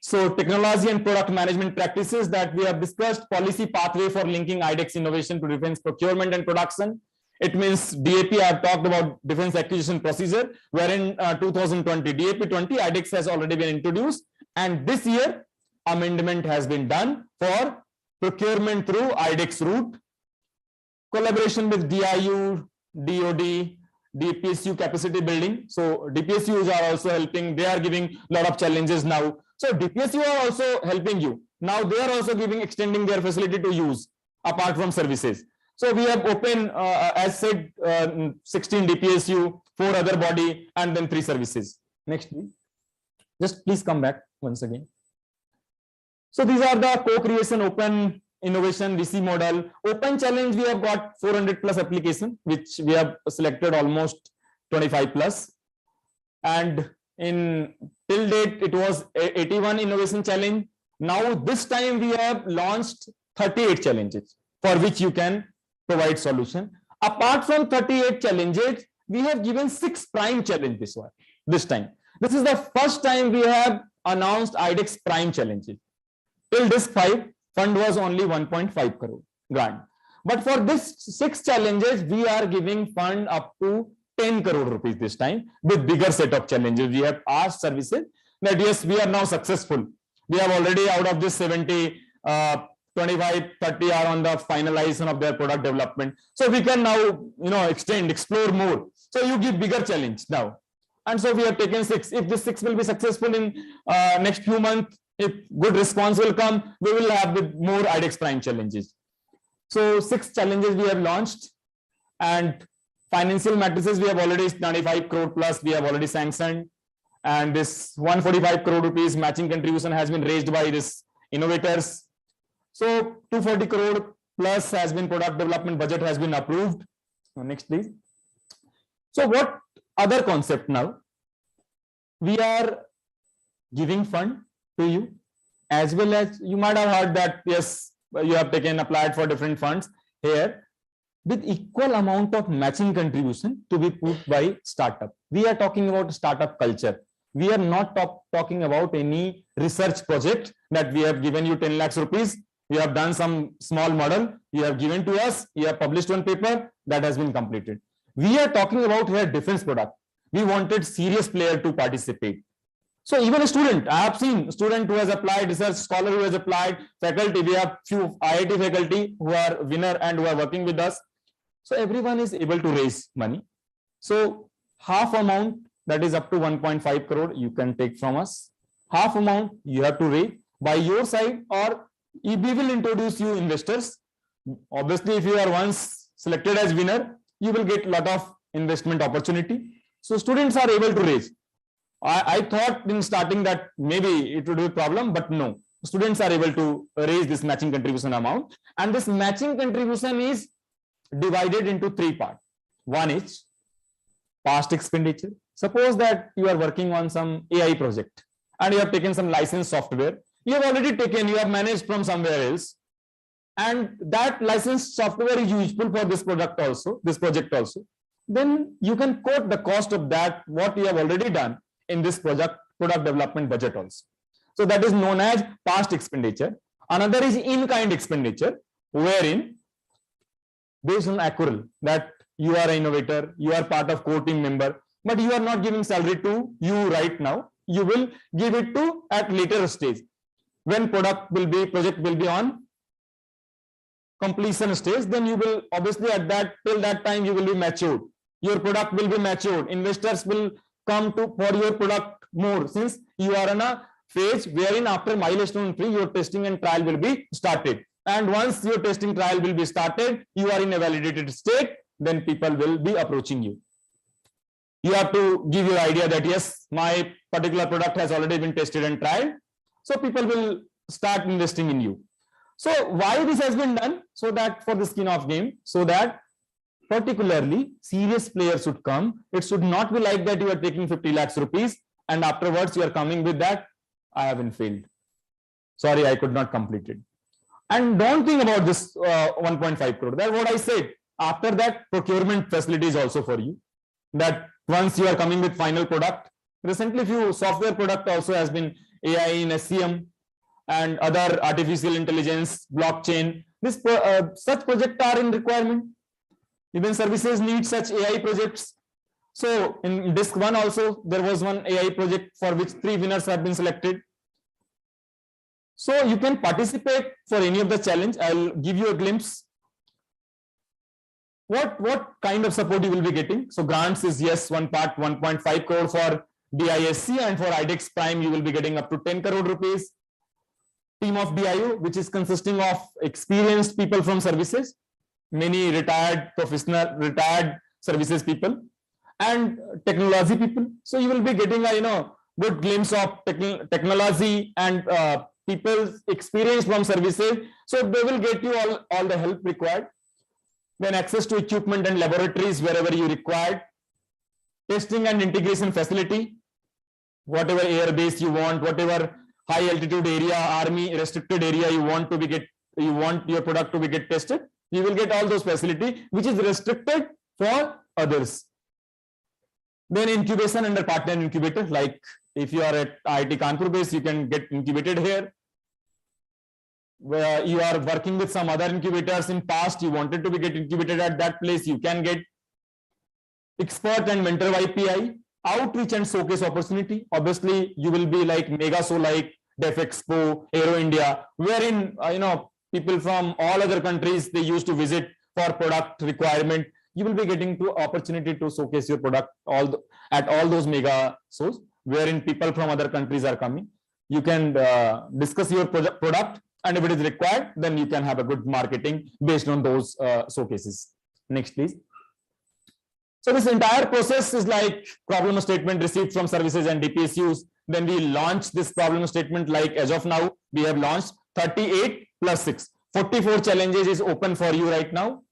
So technology and product management practices that we have discussed, policy pathway for linking IDEX innovation to defense procurement and production. It means DAP, I have talked about defense acquisition procedure, wherein 2020, DAP 20, IDEX has already been introduced. And this year, amendment has been done for procurement through IDEX route. Collaboration with DIU, DOD, DPSU capacity building. So DPSUs are also helping. They are giving a lot of challenges now. So DPSU are also helping you. Now they are also extending their facility to use apart from services. So we have open, as said, 16 DPSU, 4 other body, and then 3 services. Next, please. Just please come back once again. So these are the co-creation open innovation VC model. Open challenge, we have got 400 plus application, which we have selected almost 25 plus. And in till date, it was 81 innovation challenge. Now this time we have launched 38 challenges for which you can provide solution. Apart from 38 challenges, we have given 6 prime challenges this time. This is the first time we have announced IDEX prime challenges. Till this 5, fund was only 1.5 crore grant. But for this 6 challenges, we are giving fund up to 10 crore rupees this time with bigger set of challenges. We have asked services that yes, we are now successful. We have already out of this 70, 25, 30 are on the finalization of their product development. So we can now, extend, explore more. So you give bigger challenge now. And so we have taken 6. If this 6 will be successful in next few months, if good response will come, we will have with more IDEX prime challenges. So 6 challenges we have launched, and financial matrices we have already 95 crore plus we have already sanctioned, and this 145 crore rupees matching contribution has been raised by this innovators. So 240 crore plus has been product development budget has been approved. Next, please. So what other concept now? We are giving fund to you, as well as you might have heard that yes, you have applied for different funds here with equal amount of matching contribution to be put by startup. We are talking about startup culture. We are not talking about any research project that we have given you 10 lakhs rupees. You have done some small model, you have given to us, you have published one paper that has been completed. We are talking about here defense product. We wanted serious player to participate. So even a student, I have seen student who has applied, research scholar who has applied, faculty, we have few IIT faculty who are winner and who are working with us. So everyone is able to raise money. So half amount, that is up to 1.5 crore, you can take from us. Half amount you have to raise by your side, or we will introduce you investors. Obviously, if you are once selected as winner, you will get a lot of investment opportunity. So students are able to raise. I thought in starting that maybe it would be a problem, but no. Students are able to raise this matching contribution amount. And this matching contribution is divided into 3 parts. One is past expenditure. Suppose that you are working on some AI project and you have taken some licensed software. You have already taken, you have managed from somewhere else. and that licensed software is useful for this project also, then you can quote the cost of that, what you have already done in this product development budget also. So that is known as past expenditure. Another is in-kind expenditure, wherein based on accrual that you are an innovator, you are part of core team member, but you are not giving salary to you right now. You will give it to at later stage when project will be on completion stage. Then you will obviously at that till that time you will be matured. Your product will be matured. Investors will come to for your product more, since you are in a phase wherein after milestone 3 your testing and trial will be started. And once your testing trial will be started, you are in a validated state, then people will be approaching you. You have to give your idea that yes, my particular product has already been tested and tried. So people will start investing in you. So why this has been done? So that for the skin of game, so that particularly serious players should come. It should not be like that you are taking 50 lakhs rupees and afterwards you are coming with that, I haven't failed. Sorry, I could not complete it. And don't think about this 1.5 crore. That's what I said. After that, procurement facility is also for you. That once you are coming with final product, recently few software product also has been AI in SCM and other artificial intelligence, blockchain. This such projects are in requirement. Even services need such AI projects. So in disk 1 also there was one AI project for which 3 winners have been selected. So you can participate for any of the challenge. I'll give you a glimpse. What kind of support you will be getting? So grants is yes, one part 1.5 crore for DISC, and for IDEX Prime you will be getting up to 10 crore rupees. Team of DIO, which is consisting of experienced people from services, many retired services people, and technology people. So you will be getting a good glimpse of technology and people's experience from services. So they will get you all the help required. Then access to equipment and laboratories wherever you require. Testing and integration facility, whatever airbase you want, whatever high altitude area, army restricted area you want your product to be get tested, you will get all those facility which is restricted for others. Then incubation under partner incubator, like if you are at IIT Kanpur base, you can get incubated here. Where you are working with some other incubators in past, you wanted to be get incubated at that place, you can get. Expert and mentor YPI, outreach and showcase opportunity. Obviously, you will be like mega show like Def Expo, Aero India, wherein people from all other countries they used to visit for product requirement. You will be getting to opportunity to showcase your product at all those mega shows, wherein people from other countries are coming. You can discuss your product, and if it is required, then you can have a good marketing based on those showcases. Next, please. So this entire process is like problem statement received from services and DPSUs. Then we launch this problem statement. Like as of now, we have launched 38 plus 6. 44 challenges is open for you right now.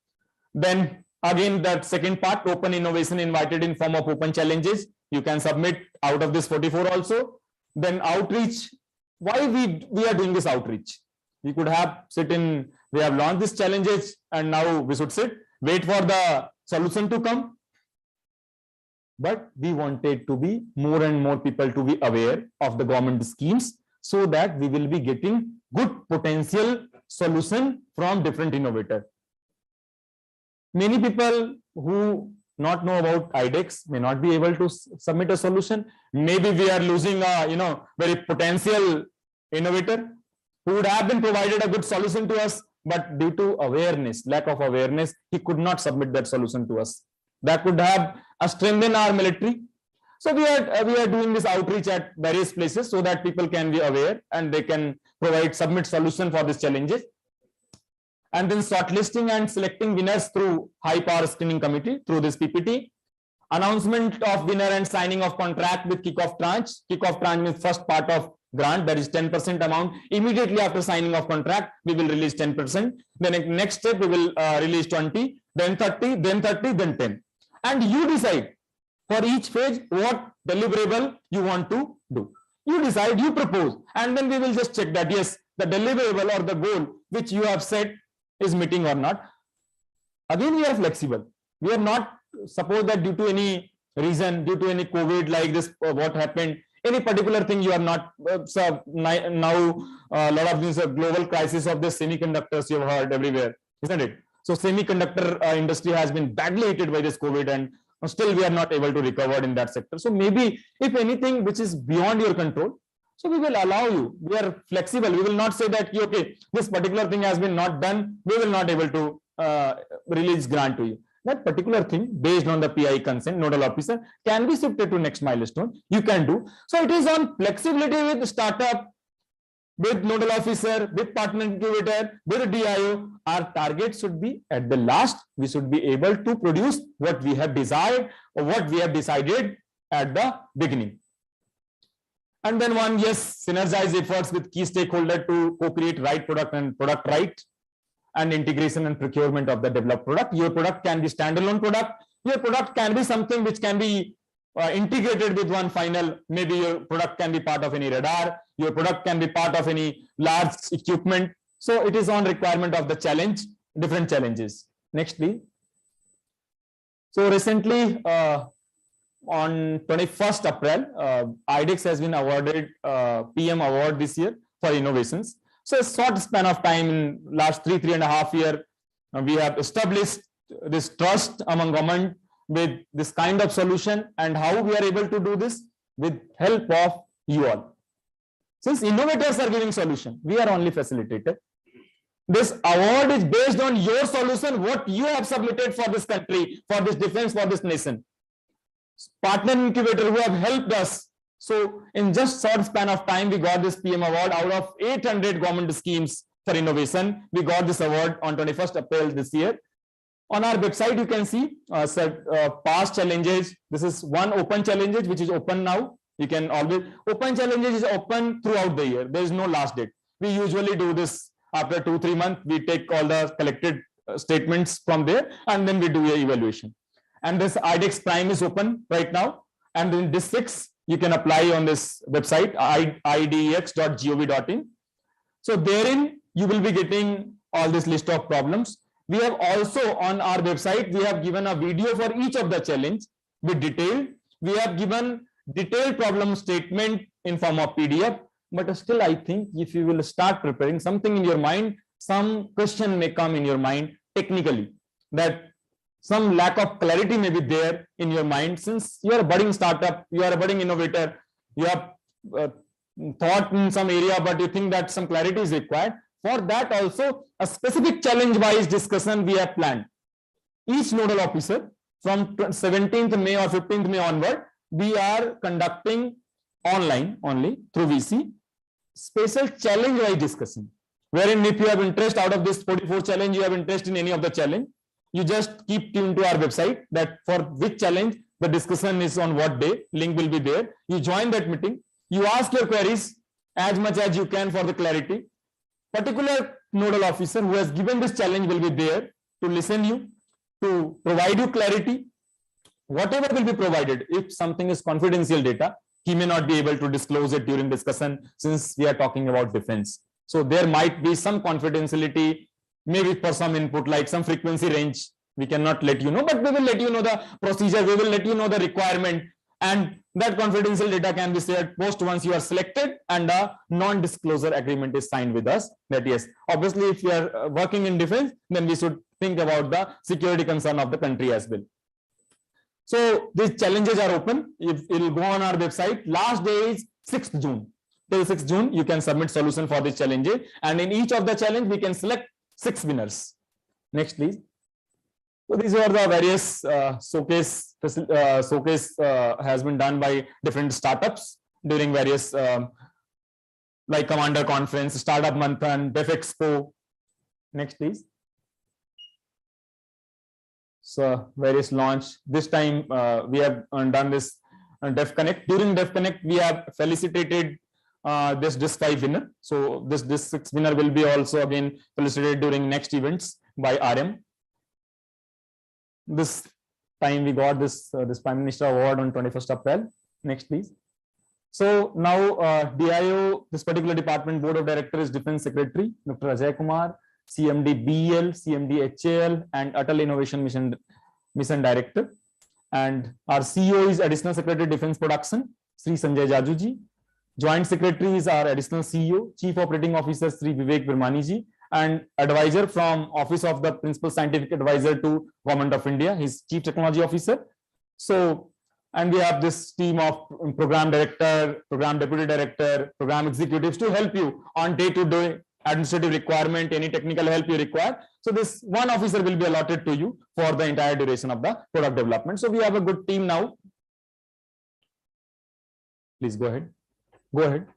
Then again, that second part, open innovation invited in form of open challenges. You can submit out of this 44 also. Then outreach. Why we are doing this outreach? We could have we have launched these challenges and now we should wait for the solution to come. But we wanted to be more and more people to be aware of the government schemes, so that we will be getting good potential solution from different innovators. Many people who not know about IDEX may not be able to submit a solution. Maybe we are losing a very potential innovator who would have been provided a good solution to us, but due to lack of awareness, he could not submit that solution to us. That could have strengthened our military. So we are doing this outreach at various places so that people can be aware and they can submit solution for these challenges. And then shortlisting and selecting winners through high power screening committee through this PPT. Announcement of winner and signing of contract with kickoff tranche. Kickoff tranche means first part of grant, that is 10% amount. Immediately after signing of contract, we will release 10%. Then next step, we will release 20, then 30, then 30, then 10. And you decide for each phase what deliverable you want to do. You decide, you propose, and then we will just check that yes, the deliverable or the goal which you have set is meeting or not. Again, we are flexible. We are not, suppose that due to any reason, due to any COVID like this, what happened, any particular thing you are not, now a lot of these global crisis of the semiconductors you have heard everywhere, isn't it? So semiconductor industry has been badly hit by this COVID, and still we are not able to recover in that sector. So maybe if anything which is beyond your control, so we will allow you. We are flexible. We will not say that, okay, this particular thing has been not done, we will not able to release grant to you. That particular thing based on the PI consent, nodal officer, can be shifted to next milestone. You can do. So it is on flexibility with startup, with nodal officer, with partner incubator, with DIO. Our target should be at the last, we should be able to produce what we have desired or what we have decided at the beginning. And then one, yes, synergize efforts with key stakeholder to co-create right product and product right, and integration and procurement of the developed product. Your product can be standalone product. Your product can be something which can be integrated with one final. Maybe your product can be part of any radar. Your product can be part of any large equipment. So it is on requirement of the challenge, different challenges. Next, please. So recently, on 21st April, IDEX has been awarded PM award this year for innovations. So a short span of time, in last 3.5 years, we have established this trust among government with this kind of solution. And how we are able to do this? With help of you all. Since innovators are giving solution, we are only facilitator. This award is based on your solution, what you have submitted for this country, for this defense, for this nation. Partner incubator who have helped us. So in just short span of time, we got this PM award out of 800 government schemes for innovation. We got this award on 21st April this year. On our website, you can see past challenges. This is one open challenges, which is open now. You can always, open challenges is open throughout the year. There is no last date. We usually do this after 2-3 months. We take all the collected statements from there, and then we do a evaluation. And this IDEX Prime is open right now. And in this 6, you can apply on this website, idex.gov.in. So therein, you will be getting all this list of problems. We have also on our website, we have given a video for each of the challenge with detail. We have given detailed problem statement in form of PDF. But still, I think if you will start preparing something in your mind, some question may come in your mind technically, that some lack of clarity may be there in your mind. Since you are a budding startup, you are a budding innovator, you have thought in some area, but you think that some clarity is required. For that also, a specific challenge-wise discussion we have planned. Each nodal officer from 17th May or 15th May onward, we are conducting online only through VC, special challenge-wise discussion, wherein if you have interest out of this 44 challenge, you have interest in any of the challenge, you just keep tuned to our website that for which challenge the discussion is on what day, link will be there. You join that meeting, you ask your queries as much as you can for the clarity. Particular nodal officer who has given this challenge will be there to listen you, to provide you clarity. Whatever will be provided, if something is confidential data, he may not be able to disclose it during discussion since we are talking about defense. So there might be some confidentiality, maybe for some input like some frequency range, we cannot let you know, but we will let you know the procedure, we will let you know the requirement, and that confidential data can be shared post once you are selected and a non-disclosure agreement is signed with us. That yes, obviously if you are working in defense, then we should think about the security concern of the country as well. So these challenges are open. If it will go on our website, last day is 6th June. Till 6th June, you can submit solution for this challenge, and in each of the challenge, we can select 6 winners. Next, please. So these are the various showcase has been done by different startups during various like Commander Conference, Startup Manthan, Def Expo. Next, please. So various launch. This time we have done this Def Connect. During Def Connect, we have felicitated this 5 winner. So this 6 winner will be also again felicitated during next events by RM. This time we got this Prime Minister Award on 21st April. Next, please. So now DIO, this particular department board of directors, Defense Secretary Dr. Ajay Kumar, CMD BEL, CMD HAL, and Atal Innovation Mission Director. And our CEO is Additional Secretary Defense Production, Sri Sanjay Jajuji. Joint Secretary is our Additional CEO, Chief Operating Officer Sri Vivek Birmani ji, and advisor from Office of the Principal Scientific Advisor to Government of India, his Chief Technology Officer. So, and we have this team of Program Director, Program Deputy Director, Program Executives to help you on day-to-day administrative requirement, any technical help you require. So this one officer will be allotted to you for the entire duration of the product development. So we have a good team now. Please go ahead. Go ahead.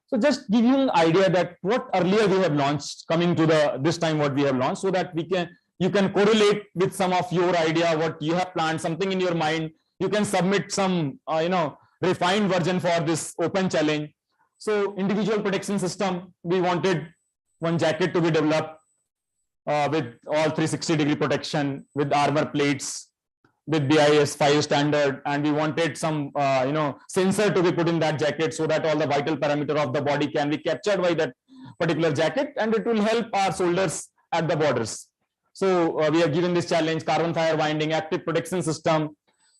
So just give you an idea that what earlier we have launched, coming to the this time what we have launched, so that you can correlate with some of your idea, what you have planned, something in your mind. You can submit some refined version for this open challenge. So individual protection system, we wanted one jacket to be developed with all 360-degree protection, with armor plates, with BIS 5 standard, and we wanted some sensor to be put in that jacket so that all the vital parameter of the body can be captured by that particular jacket, and it will help our soldiers at the borders. So we have given this challenge: carbon fiber binding, active protection system,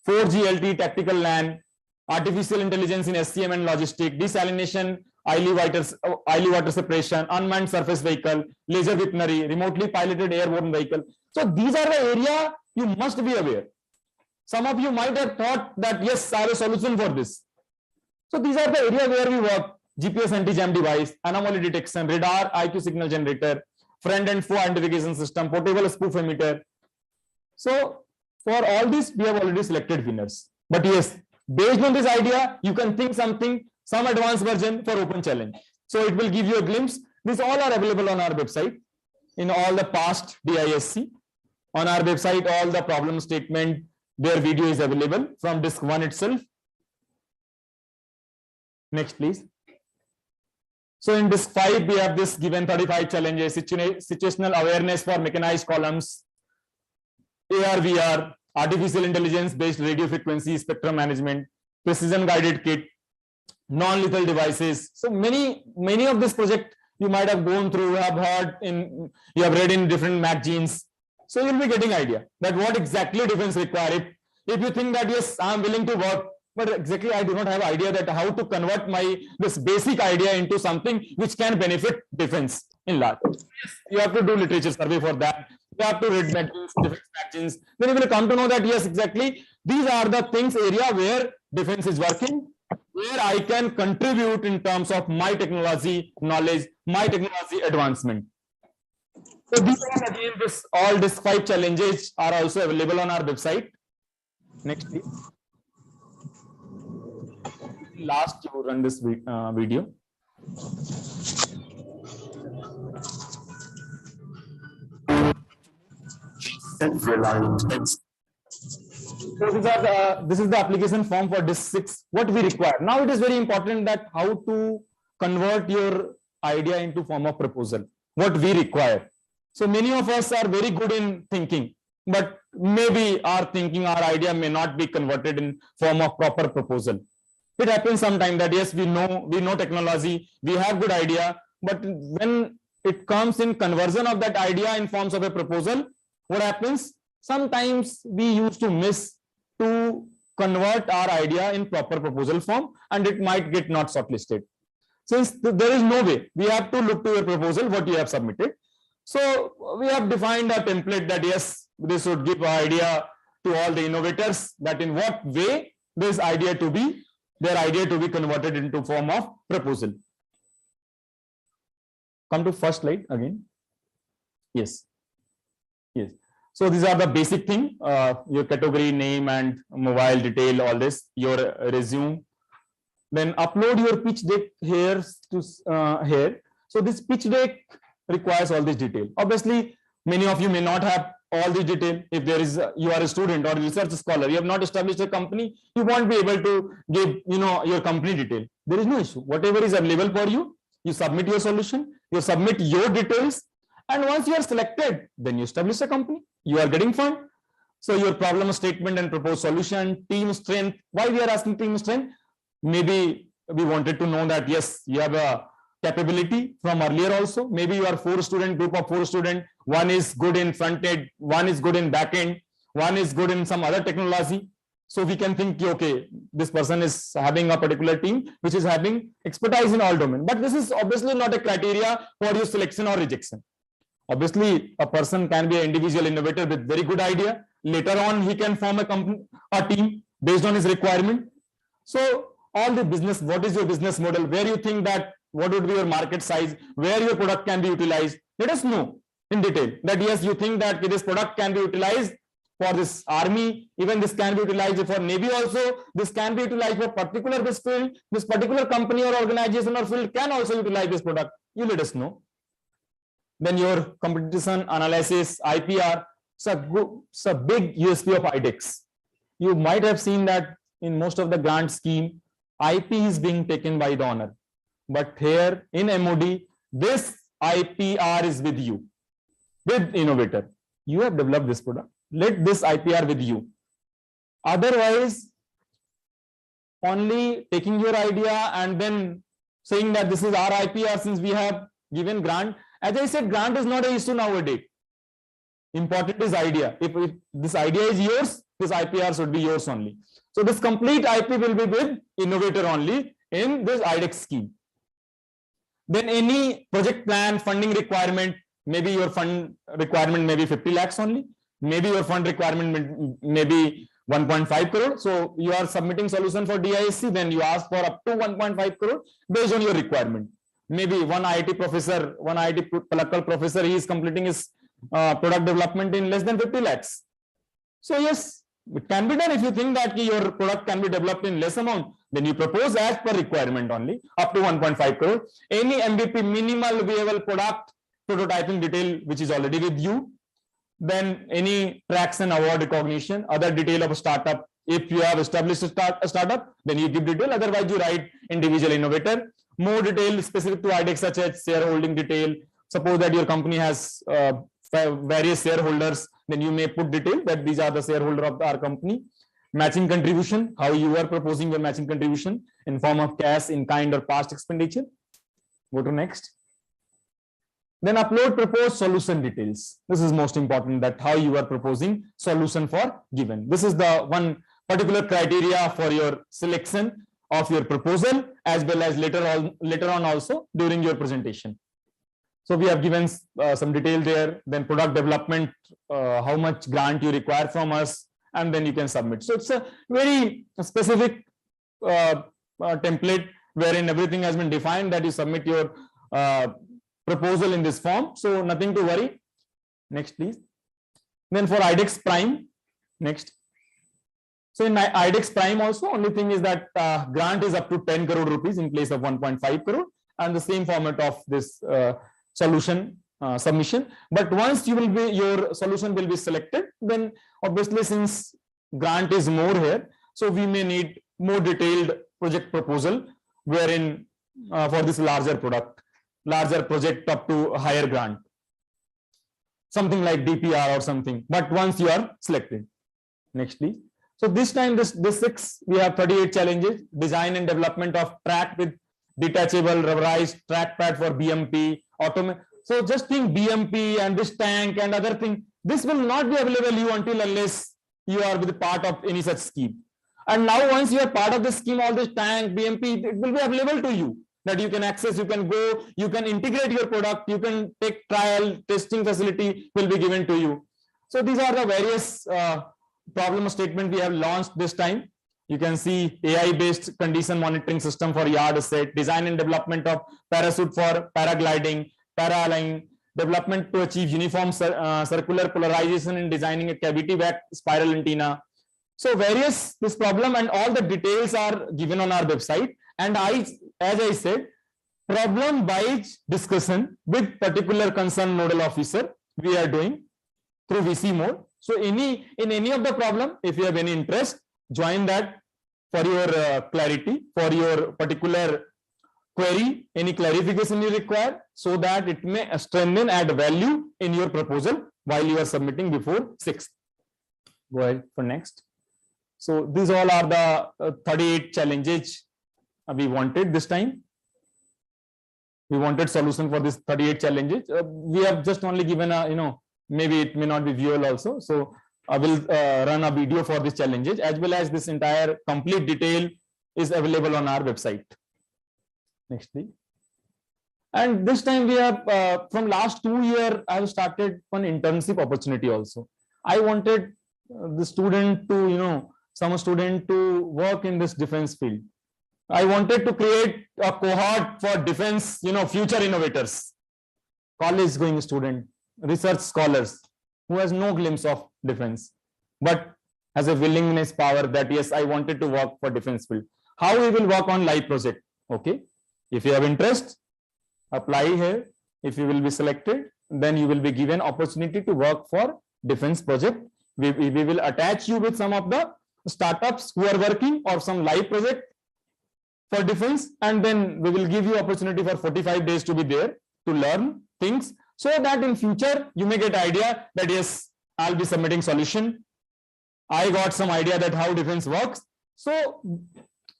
4G LTE tactical LAN, artificial intelligence in SCM and logistic, desalination, highly water separation, unmanned surface vehicle, laser weaponry, remotely piloted airborne vehicle. So these are the area you must be aware. Some of you might have thought that yes, I have a solution for this. So these are the area where we work: GPS anti-jam device, anomaly detection, radar, IQ signal generator, friend and foe identification system, portable spoof emitter. So for all this, we have already selected winners. But yes, based on this idea, you can think some advanced version for open challenge. So it will give you a glimpse. These all are available on our website in all the past DISC. On our website, all the problem statement, their video is available from disk 1 itself. Next, please. So in disk 5, we have this given 35 challenges: situational awareness for mechanized columns, AR/VR, artificial intelligence based radio frequency spectrum management, precision guided kit, non-lethal devices. So many of this project you might have gone through, you have heard in, you have read in different magazines. So you'll be getting idea that what exactly defense require. If you think that yes, I'm willing to work, but exactly I do not have idea that how to convert this basic idea into something which can benefit defense in large. You have to do literature survey for that. You have to read magazines, defense magazines. Then you will come to know that yes, exactly these are the things area where defense is working, where I can contribute in terms of my technology knowledge, my technology advancement. So these are again all these 5 challenges are also available on our website. Next, please. Last, you run this video. So this is the application form for disk 6. What we require now, it is very important that how to convert your idea into form of proposal. What we require. So many of us are very good in thinking, but maybe our thinking, our idea may not be converted in form of proper proposal. It happens sometimes that yes, we know technology, we have good idea, but when it comes in conversion of that idea in forms of a proposal, what happens? Sometimes we used to miss to convert our idea in proper proposal form, and it might get not shortlisted. Since there is no way, we have to look to your proposal, what you have submitted. So we have defined a template that yes, this would give an idea to all the innovators that in what way their idea to be converted into form of proposal. Come to first slide again. Yes. Yes. So these are the basic thing, your category, name and mobile detail, all this, your resume. Then upload your pitch deck here to here. So this pitch deck requires all this detail. Obviously, many of you may not have all the detail. If there is you are a student or research scholar, you have not established a company, you won't be able to give your company detail. There is no issue. Whatever is available for you, you submit your solution, you submit your details, and once you are selected, then you establish a company. You are getting fund. So your problem statement and proposed solution, team strength. Why we are asking team strength? Maybe we wanted to know that yes, you have a capability from earlier also. Maybe you are 4-student group of 4 students. One is good in front end, one is good in back end, one is good in some other technology. So we can think, okay, this person is having a particular team which is having expertise in all domain. But this is obviously not a criteria for your selection or rejection. Obviously, a person can be an individual innovator with very good idea. Later on, he can form a company, a team based on his requirement. So all the business, what is your business model? Where you think that, what would be your market size? Where your product can be utilized? Let us know in detail that yes, you think that this product can be utilized for this army, even this can be utilized for Navy also, this can be utilized for particular this field, this particular company or organization or field can also utilize this product. You let us know. Then your competition analysis, IPR, it's a big USP of IDEX. You might have seen that in most of the grant scheme, IP is being taken by the owner. But here in MOD, this IPR is with you, with innovator. You have developed this product. Let this IPR with you. Otherwise, only taking your idea and then saying that this is our IPR since we have given grant. As I said, grant is not an issue nowadays. Important is idea. If this idea is yours, this IPR should be yours only. So this complete IP will be with innovator only in this IDEX scheme. Then any project plan, funding requirement, maybe your fund requirement may be 50 lakhs only. Maybe your fund requirement may be 1.5 crore. So you are submitting solution for DISC, then you ask for up to 1.5 crore based on your requirement. Maybe one IIT professor, one IIT Palakkal professor, he is completing his product development in less than 50 lakhs. So yes, it can be done. If you think that your product can be developed in less amount, then you propose as per requirement only up to 1.5 crore. Any MVP, minimal viable product prototyping detail, which is already with you. Then any traction award recognition, other detail of a startup. If you have established a startup, then you give detail. Otherwise, you write individual innovator. More detail specific to IDEX, such as shareholding detail. Suppose that your company has various shareholders, then you may put detail that these are the shareholder of our company. Matching contribution, how you are proposing your matching contribution in form of cash, in kind, or past expenditure. Go to next. Then upload proposed solution details. This is most important, that how you are proposing solution for given. This is the one particular criteria for your selection of your proposal, as well as later on also during your presentation. So we have given some detail there. Then product development, how much grant you require from us, and then you can submit. So it's a very specific template wherein everything has been defined, that you submit your proposal in this form. So nothing to worry. Next, please. Then for IDEX Prime, next. So in IDEX Prime also, only thing is that grant is up to 10 crore rupees in place of 1.5 crore, and the same format of this solution submission. But once your solution will be selected, then obviously since grant is more here, so we may need more detailed project proposal, wherein for this larger project up to a higher grant, something like DPR or something. But once you are selected, next please. So this time, this 6, we have 38 challenges. Design and development of track with detachable rubberized trackpad for BMP. So just think BMP and this tank and other thing. This will not be available you until unless you are with part of any such scheme. And now once you are part of the scheme, all this tank, BMP, it will be available to you, that you can access, you can go, you can integrate your product, you can take trial, testing facility will be given to you. So these are the various problem statement we have launched this time. You can see AI-based condition monitoring system for yard asset, design and development of parachute for paragliding, paralyming, development to achieve uniform circular polarization in designing a cavity back spiral antenna. So various this problem, and all the details are given on our website. And as I said, problem-wise discussion with particular concerned nodal officer we are doing through VC mode. So in any of the problem, if you have any interest, join that for your clarity, for your particular query, any clarification you require, so that it may strengthen, add value in your proposal while you are submitting before 6th. Go ahead for next. So these all are the 38 challenges we wanted this time. We wanted solution for this 38 challenges. We have just only given a, maybe it may not be viewable also. So I will run a video for these challenges, as well as this entire complete detail is available on our website. Next, please. And this time we have, from last 2 years, I have started one internship opportunity also. I wanted the student to, some student to work in this defense field. I wanted to create a cohort for defense, future innovators, college going student, research scholars who has no glimpse of defense, but has a willingness power that yes, I wanted to work for defense field. How we will work on live project? Okay, if you have interest, apply here. If you will be selected, then you will be given opportunity to work for defense project. We will attach you with some of the startups who are working or some live project for defense, and then we will give you opportunity for 45 days to be there to learn things, so that in future you may get idea that yes, I'll be submitting solution. I got some idea that how defense works. So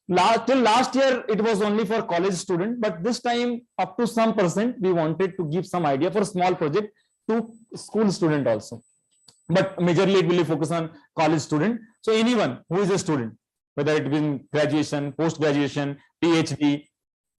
till last year it was only for college student, but this time up to some percent we wanted to give some idea for small project to school student also, but majorly it will focus on college student. So anyone who is a student, whether it be in graduation, post graduation, PhD,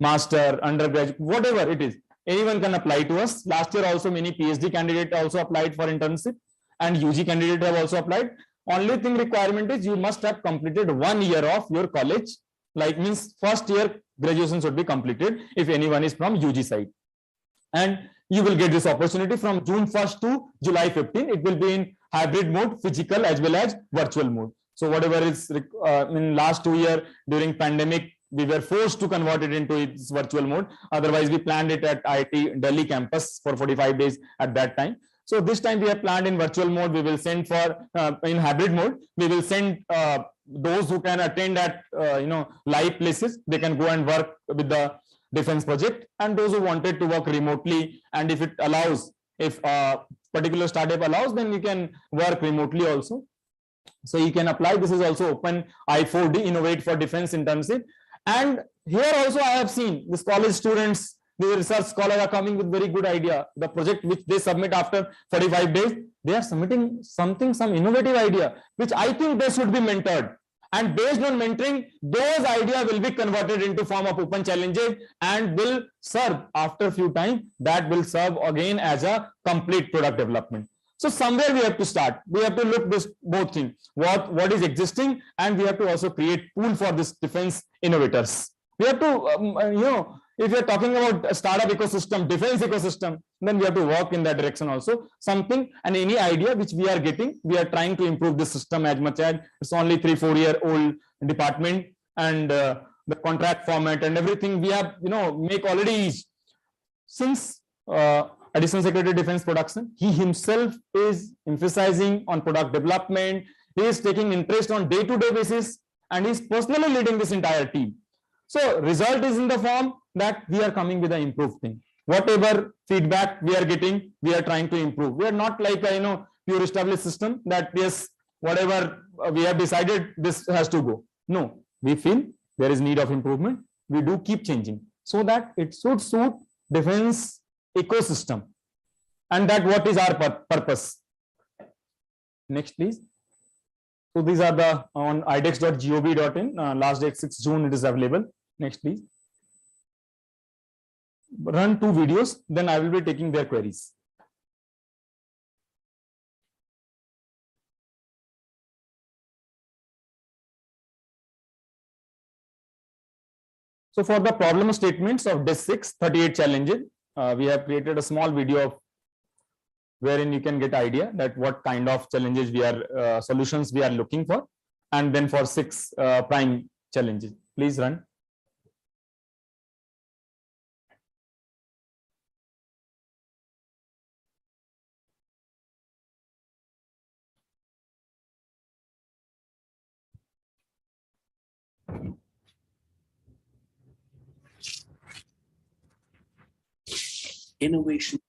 master, undergraduate, whatever it is, anyone can apply to us. Last year also many PhD candidate also applied for internship, and UG candidate have also applied. Only thing requirement is you must have completed 1 year of your college, like means first year graduation should be completed if anyone is from UG side. And you will get this opportunity from June 1st to July 15. It will be in hybrid mode, physical as well as virtual mode. So whatever is in last 2 years during pandemic, we were forced to convert it into its virtual mode. Otherwise, we planned it at IIT Delhi campus for 45 days at that time. So this time we have planned in virtual mode. We will send for in hybrid mode. We will send those who can attend at live places. They can go and work with the defense project, and those who wanted to work remotely, and if it allows, if a particular startup allows, then you can work remotely also. So you can apply. This is also open I4D, Innovate for Defense internship. And here also I have seen this college students, the research scholars are coming with very good idea. The project which they submit after 45 days, they are submitting something, some innovative idea, which I think they should be mentored. And based on mentoring, those ideas will be converted into form of open challenges and will serve after a few times. That will serve again as a complete product development. So somewhere we have to start. We have to look this both things, what is existing, and we have to also create pool for this defense innovators. We have to, if you're talking about a startup ecosystem, defense ecosystem, then we have to work in that direction also. Something and any idea which we are getting, we are trying to improve the system as much as it's only 3-4 year old department, and the contract format and everything we have, make already since Additional Secretary Defense Production. He himself is emphasizing on product development. He is taking interest on day-to-day basis, and he is personally leading this entire team. So result is in the form that we are coming with an improved thing. Whatever feedback we are getting, we are trying to improve. We are not like a pure established system that yes, whatever we have decided, this has to go. No, we feel there is need of improvement. We do keep changing so that it should suit defense ecosystem, and that what is our purpose. Next, please. So these are the on idex.gov.in. Last date 6 June it is available. Next, please. Run 2 videos, then I will be taking their queries. So for the problem statements of day 6, 38 challenges, we have created a small video of wherein you can get idea that what kind of challenges we are solutions we are looking for, and then for 6 prime challenges. Please run. Innovation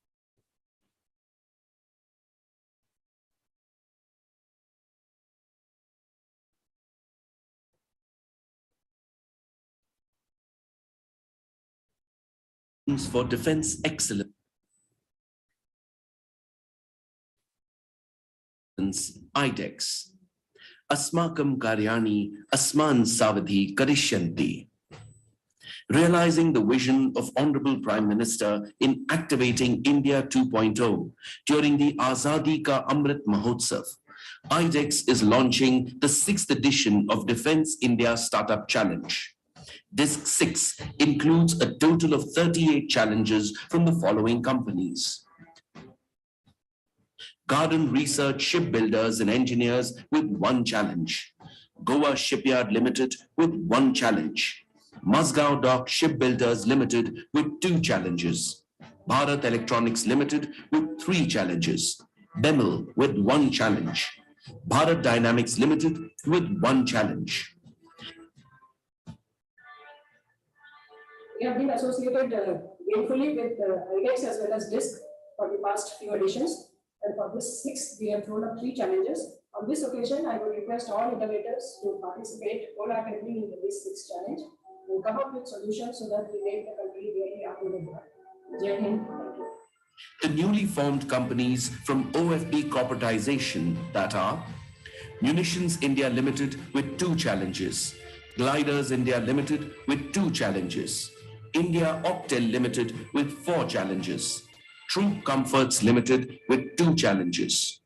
for defense excellence. IDEX. Asmakam Karyani Asman Savadhi Karishyanti. Realizing the vision of Honorable Prime Minister in activating India 2.0 during the Azadi Ka Amrit Mahotsav, IDEX is launching the 6th edition of Defense India Startup Challenge. Disc 6 includes a total of 38 challenges from the following companies: Garden Research Shipbuilders and Engineers with 1 challenge, Goa Shipyard Limited with 1 challenge, Mazgaon Dock Shipbuilders Limited with 2 challenges, Bharat Electronics Limited with 3 challenges, BEML with 1 challenge, Bharat Dynamics Limited with 1 challenge. We have been associated gainfully with IDEX as well as DISC for the past few editions. And for this 6th, we have thrown up 3 challenges. On this occasion, I would request all innovators to participate wholeheartedly in this 6th challenge and come up with solutions so that we make the country really Atmanirbhar. Jai Hind. Thank you. The newly formed companies from OFB corporatization that are Munitions India Limited with 2 challenges, Gliders India Limited with 2 challenges, India Octel Limited with 4 challenges, Troop Comforts Limited with 2 challenges,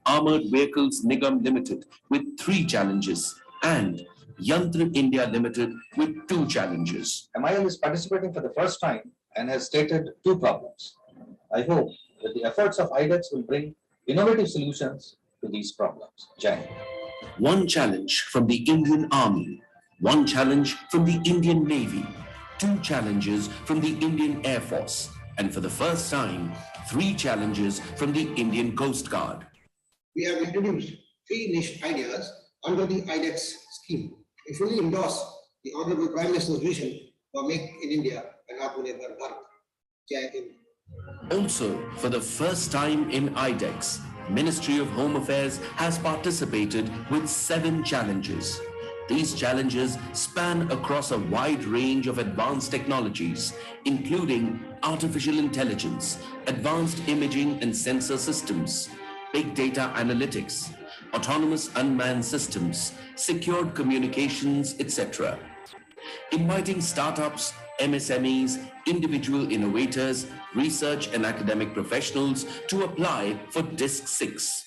Armored Vehicles Nigam Limited with 3 challenges, and Yantra India Limited with 2 challenges. MIL is participating for the first time and has stated 2 problems. I hope that the efforts of IDEX will bring innovative solutions to these problems. Jai Hind. 1 challenge from the Indian Army, 1 challenge from the Indian Navy, 2 challenges from the Indian Air Force, and for the first time, 3 challenges from the Indian Coast Guard. We have introduced 3 niche ideas under the IDEX scheme. We fully endorse the Honorable Prime Minister's vision for Make in India and Atmanirbhar Bharat. Jai Hind. Also, for the first time in IDEX, Ministry of Home Affairs has participated with 7 challenges. These challenges span across a wide range of advanced technologies, including artificial intelligence, advanced imaging and sensor systems, big data analytics, autonomous unmanned systems, secured communications, etc. Inviting startups, MSMEs, individual innovators, research and academic professionals to apply for DISC 6.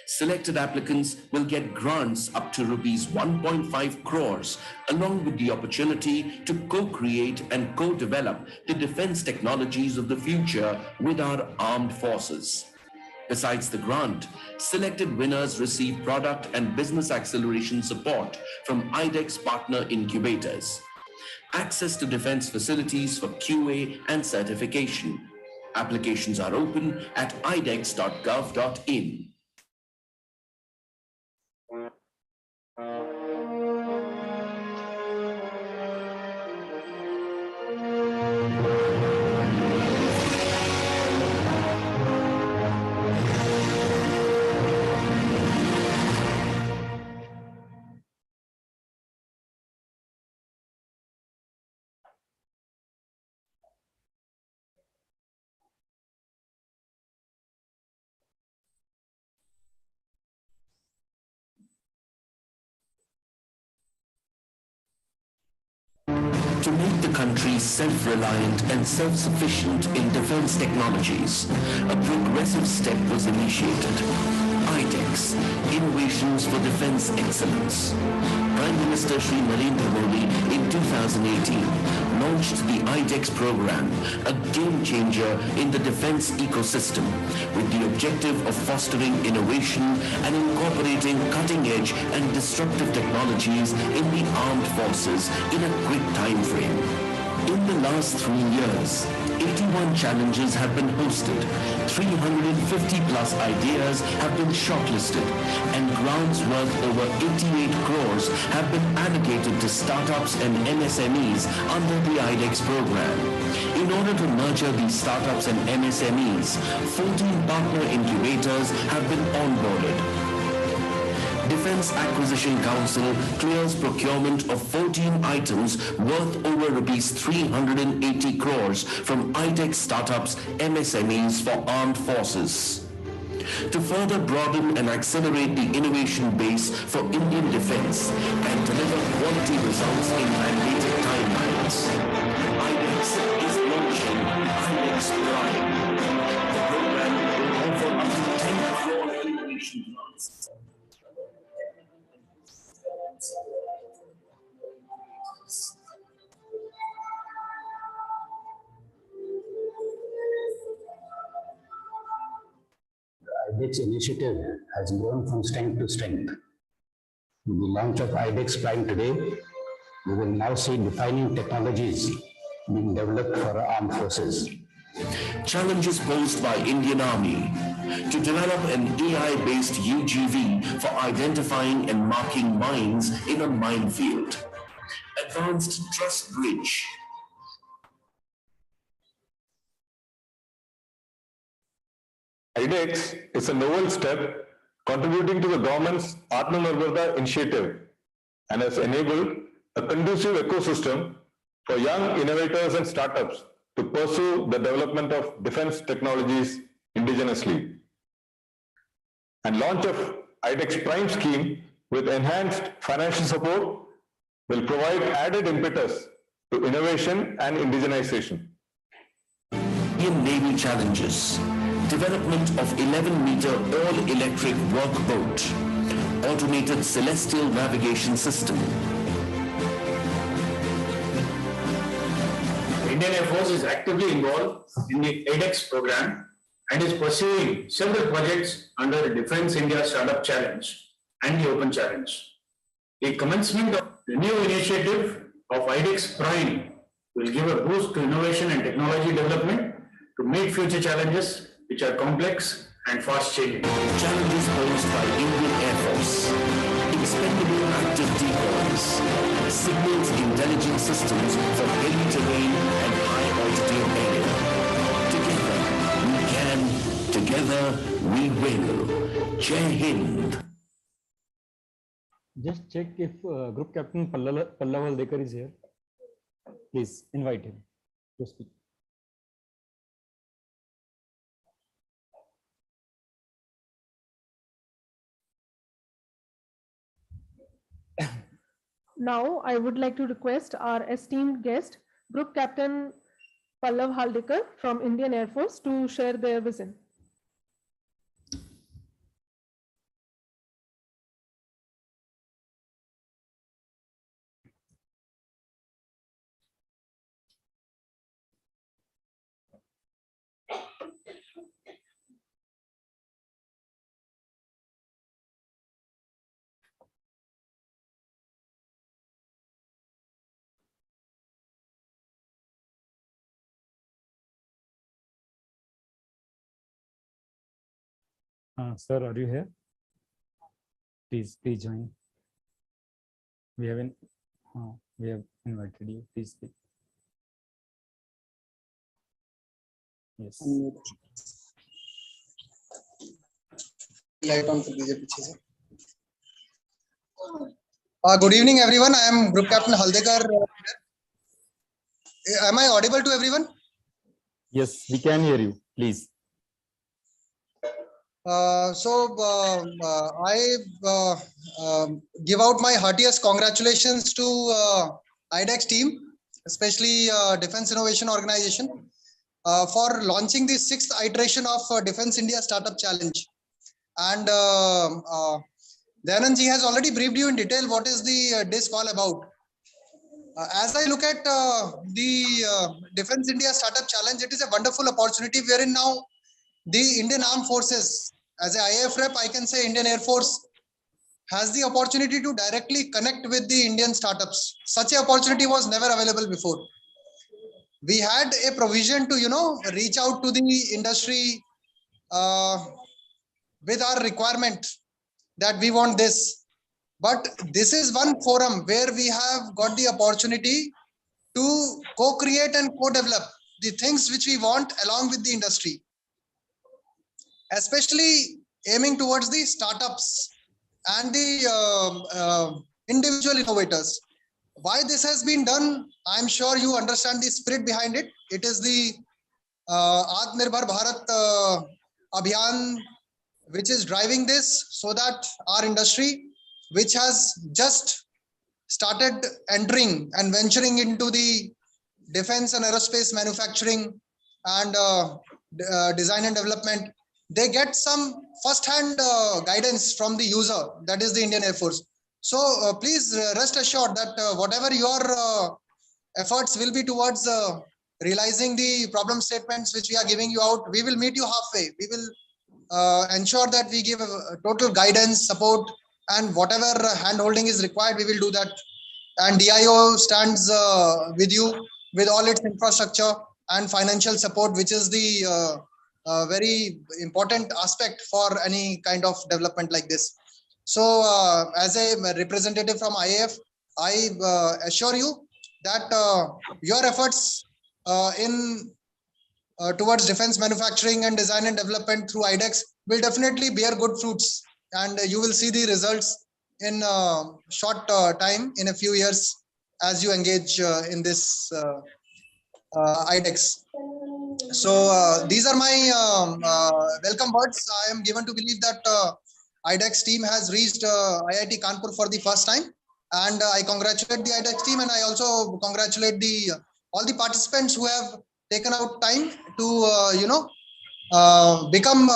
Selected applicants will get grants up to rupees 1.5 crores, along with the opportunity to co-create and co-develop the defense technologies of the future with our armed forces. Besides the grant, selected winners receive product and business acceleration support from IDEX partner incubators. Access to defense facilities for QA and certification. Applications are open at idex.gov.in. To make the country self-reliant and self-sufficient in defense technologies, a progressive step was initiated. IDEX, Innovations for Defense Excellence. Prime Minister Shri Narendra Modi in 2018 launched the IDEX program, a game changer in the defense ecosystem, with the objective of fostering innovation and incorporating cutting-edge and disruptive technologies in the armed forces in a quick time frame. In the last 3 years, 81 challenges have been hosted, 350 plus ideas have been shortlisted, and grants worth over 88 crores have been allocated to startups and MSMEs under the IDEX program. In order to nurture these startups and MSMEs, 14 partner incubators have been onboarded. Defence Acquisition Council clears procurement of 14 items worth over rupees 380 crores from IDEX startups MSMEs for armed forces. To further broaden and accelerate the innovation base for Indian defence and deliver quality results in mandated timelines, IDEX is launching IDEX Prime. The program will offer up to 10 crore innovation grants. IDEX initiative has grown from strength to strength. With the launch of IDEX Prime today, we will now see defining technologies being developed for our armed forces. Challenges posed by Indian Army to develop an AI-based UGV for identifying and marking mines in a minefield. Advanced Truss Bridge. IDEX is a novel step contributing to the government's Atmanirbharta initiative and has enabled a conducive ecosystem for young innovators and startups to pursue the development of defense technologies indigenously. And launch of IDEX Prime scheme with enhanced financial support will provide added impetus to innovation and indigenization. Indian Navy challenges. Development of 11-meter all-electric workboat. Automated celestial navigation system. Indian Air Force is actively involved in the IDEX program and is pursuing several projects under the Defence India Startup Challenge and the Open Challenge. The commencement of the new initiative of IDEX Prime will give a boost to innovation and technology development to meet future challenges which are complex and fast changing. Challenges posed by Indian Air Force. Expendable active decoys. Signals intelligence systems for hilly terrain and high altitude area. Together we can, together we will. Jai Hind. Just check if Group Captain Pallav Valdekar is here. Please invite him to speak. Now, I would like to request our esteemed guest, Group Captain Pallav Valdekar from Indian Air Force, to share their vision. Sir, are you here? Please join. We have invited you. Please speak. Yes. Light on कर दीजिए पीछे से. Good evening, everyone. I am Group Captain Haldekar. Am I audible to everyone? Yes, we can hear you. Please. I give out my heartiest congratulations to IDEX team, especially Defence Innovation Organization, for launching the 6th iteration of Defence India Startup Challenge. And Dayanand ji has already briefed you in detail what is the disc all about. As I look at the Defence India Startup Challenge, it is a wonderful opportunity wherein now the Indian Armed Forces, as a IAF rep, I can say Indian Air Force has the opportunity to directly connect with the Indian startups. Such an opportunity was never available before. We had a provision to, reach out to the industry with our requirement that we want this. But this is one forum where we have got the opportunity to co-create and co-develop the things which we want along with the industry, especially aiming towards the startups and the individual innovators. Why this has been done, I'm sure you understand the spirit behind it. It is the Atmanirbhar Bharat Abhiyan which is driving this, so that our industry, which has just started entering and venturing into the defense and aerospace manufacturing and design and development, they get some first-hand guidance from the user, that is the Indian Air Force. So please rest assured that whatever your efforts will be towards realizing the problem statements which we are giving you out, we will meet you halfway. We will ensure that we give a total guidance, support, and whatever hand-holding is required, we will do that. And DIO stands with you with all its infrastructure and financial support, which is the very important aspect for any kind of development like this. So as a representative from IAF, I assure you that your efforts in towards defense manufacturing and design and development through IDEX will definitely bear good fruits, and you will see the results in short time, in a few years, as you engage in this IDEX. So these are my welcome words. I am given to believe that IDEX team has reached IIT Kanpur for the first time, and I congratulate the IDEX team, and I also congratulate the all the participants who have taken out time to become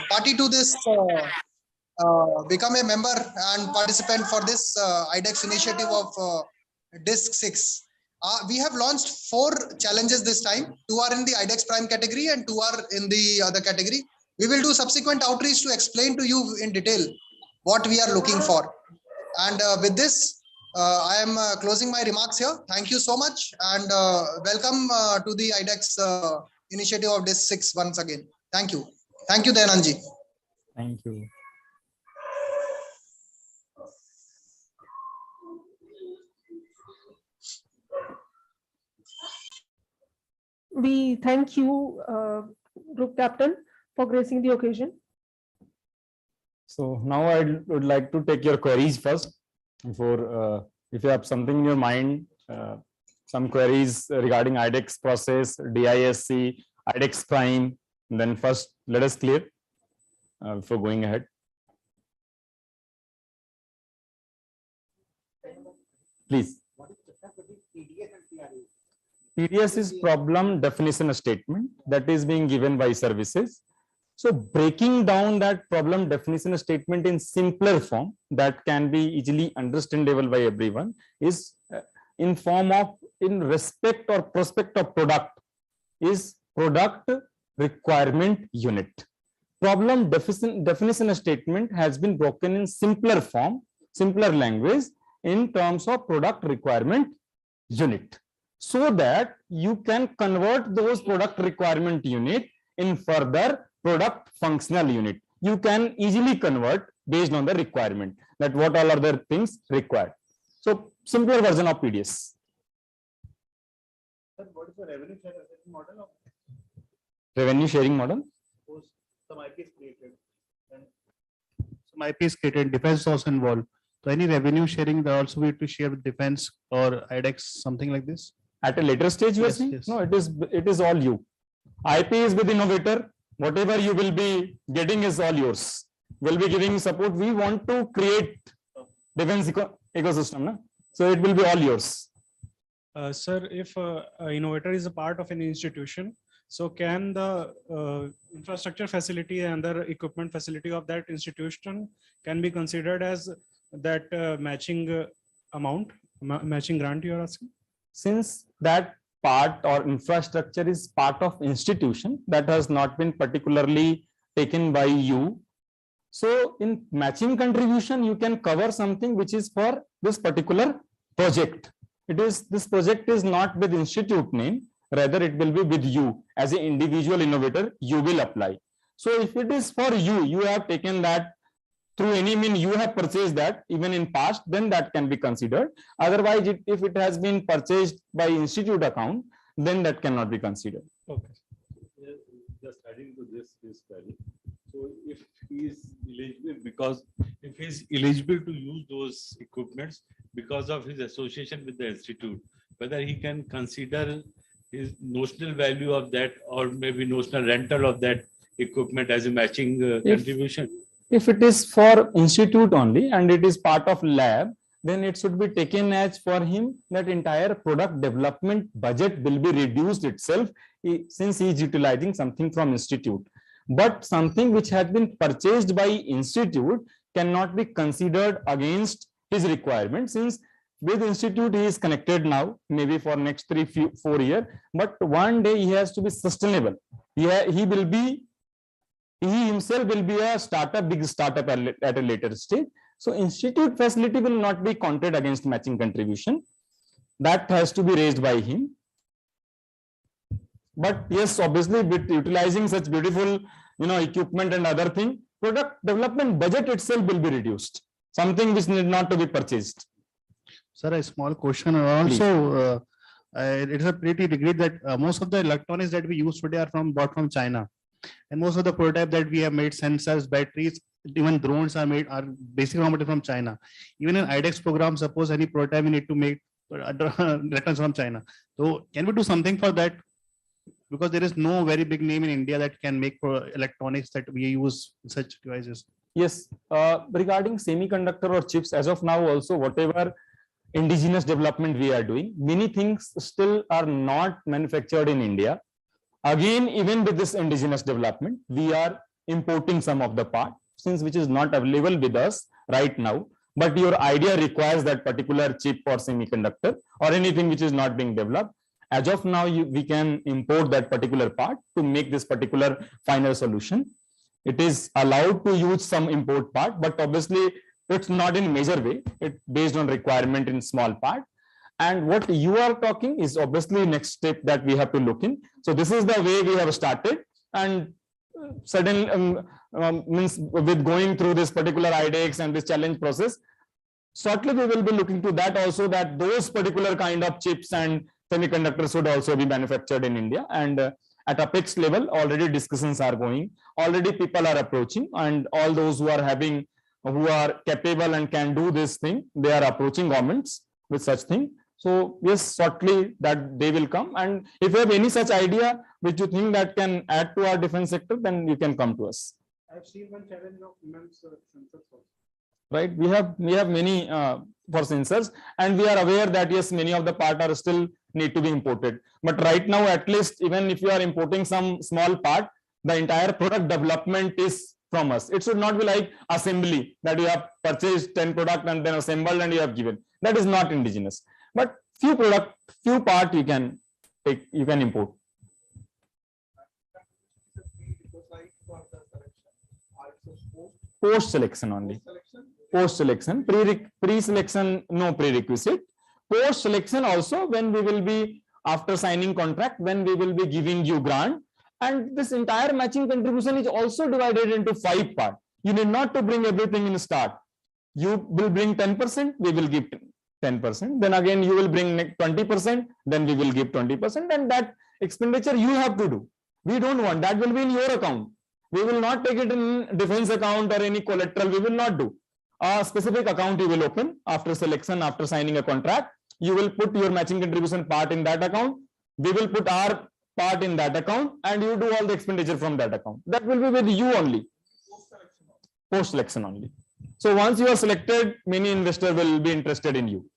party to this, become a member and participant for this IDEX initiative of DISC 6. We have launched 4 challenges this time. 2 are in the IDEX Prime category and 2 are in the other category. We will do subsequent outreach to explain to you in detail what we are looking for. And with this, I am closing my remarks here. Thank you so much, and welcome to the IDEX initiative of DISC 6 once again. Thank you. Thank you, Dayanandji. Thank you. We thank you, Group Captain, for gracing the occasion. So now I would like to take your queries first. Before, if you have something in your mind, some queries regarding IDEX process, DISC, IDEX Prime, then first let us clear before going ahead. Please. PDS is problem definition statement that is being given by services. So breaking down that problem definition statement in simpler form that can be easily understandable by everyone is in form of, in respect or prospect of product, is product requirement unit. Problem definition statement has been broken in simpler form, simpler language in terms of product requirement unit, so that you can convert those product requirement unit in further product functional unit. You can easily convert based on the requirement that what all other things required. So simpler version of PDS. What is the revenue sharing model? Revenue sharing model? Some IP is created. And some IP is created, defense is also involved. So any revenue sharing they also need to share with defense or IDEX, something like this? At a later stage, you are saying? Yes. No, it is all you. IP is with innovator. Whatever you will be getting is all yours. We'll be giving support. We want to create defense ecosystem. Na? So it will be all yours. Sir, if an innovator is a part of an institution, so can the infrastructure facility and the equipment facility of that institution can be considered as that matching amount, matching grant you are asking? Since that part or infrastructure is part of institution that has not been particularly taken by you, so in matching contribution you can cover something which is for this particular project. It is, this project is not with institute name, rather it will be with you as an individual innovator. You will apply. So if it is for you, you have taken that through any mean, you have purchased that even in past, then that can be considered. Otherwise, if it has been purchased by institute account, then that cannot be considered. Okay. Just adding to this query. So if he is eligible, because if he is eligible to use those equipments because of his association with the institute, whether he can consider his notional value of that or maybe notional rental of that equipment as a matching contribution. If it is for institute only and it is part of lab, then it should be taken as for him that entire product development budget will be reduced itself since he is utilizing something from institute. But something which has been purchased by institute cannot be considered against his requirement, since with institute he is connected now, maybe for next 4 years, but one day he has to be sustainable. He himself will be a big startup at a later stage. So institute facility will not be counted against matching contribution. That has to be raised by him. But yes, obviously with utilizing such beautiful, equipment and other thing, product development budget itself will be reduced. Something which need not to be purchased. Sir, a small question. Also, it is a pretty degree that most of the electronics that we use today are bought from China. And most of the prototype that we have made, sensors, batteries, even drones are basically raw material from China. Even in IDEX program, suppose any prototype we need to make returns from China. So can we do something for that? Because there is no very big name in India that can make electronics that we use such devices. Yes, regarding semiconductor or chips, as of now also, whatever indigenous development we are doing, many things still are not manufactured in India. Again, even with this indigenous development, we are importing some of the part, since which is not available with us right now. But your idea requires that particular chip or semiconductor or anything which is not being developed. As of now, we can import that particular part to make this particular final solution. It is allowed to use some import part, but obviously it's not in major way. It's based on requirement in small part. And what you are talking is obviously next step that we have to look in. So this is the way we have started, and suddenly means with going through this particular IDEX and this challenge process, shortly we will be looking to that also, that those particular kind of chips and semiconductors should also be manufactured in India. And at Apex level, already discussions are going. Already people are approaching, and all those who are capable and can do this thing, they are approaching governments with such thing. So yes, shortly that they will come. And if you have any such idea which you think that can add to our defense sector, then you can come to us. I've seen one challenge of immense sensors also. Right, we have many for sensors, and we are aware that yes, many of the part are still need to be imported. But right now, at least, even if you are importing some small part, the entire product development is from us. It should not be like assembly that you have purchased 10 product and then assembled and you have given. That is not indigenous. But few part you can take, you can import. Post selection only. Post selection, pre-selection, no prerequisite. Post selection also, when we will be after signing contract, when we will be giving you grant, and this entire matching contribution is also divided into 5 parts. You need not to bring everything in start. You will bring 10%, we will give 10%. Then again you will bring 20%, then we will give 20%, and that expenditure you have to do. We don't want that, will be in your account. We will not take it in defense account or any collateral. We will not do. A specific account you will open after selection, after signing a contract. You will put your matching contribution part in that account. We will put our part in that account, and you do all the expenditure from that account. That will be with you only. Post selection only. So once you are selected, many investors will be interested in you.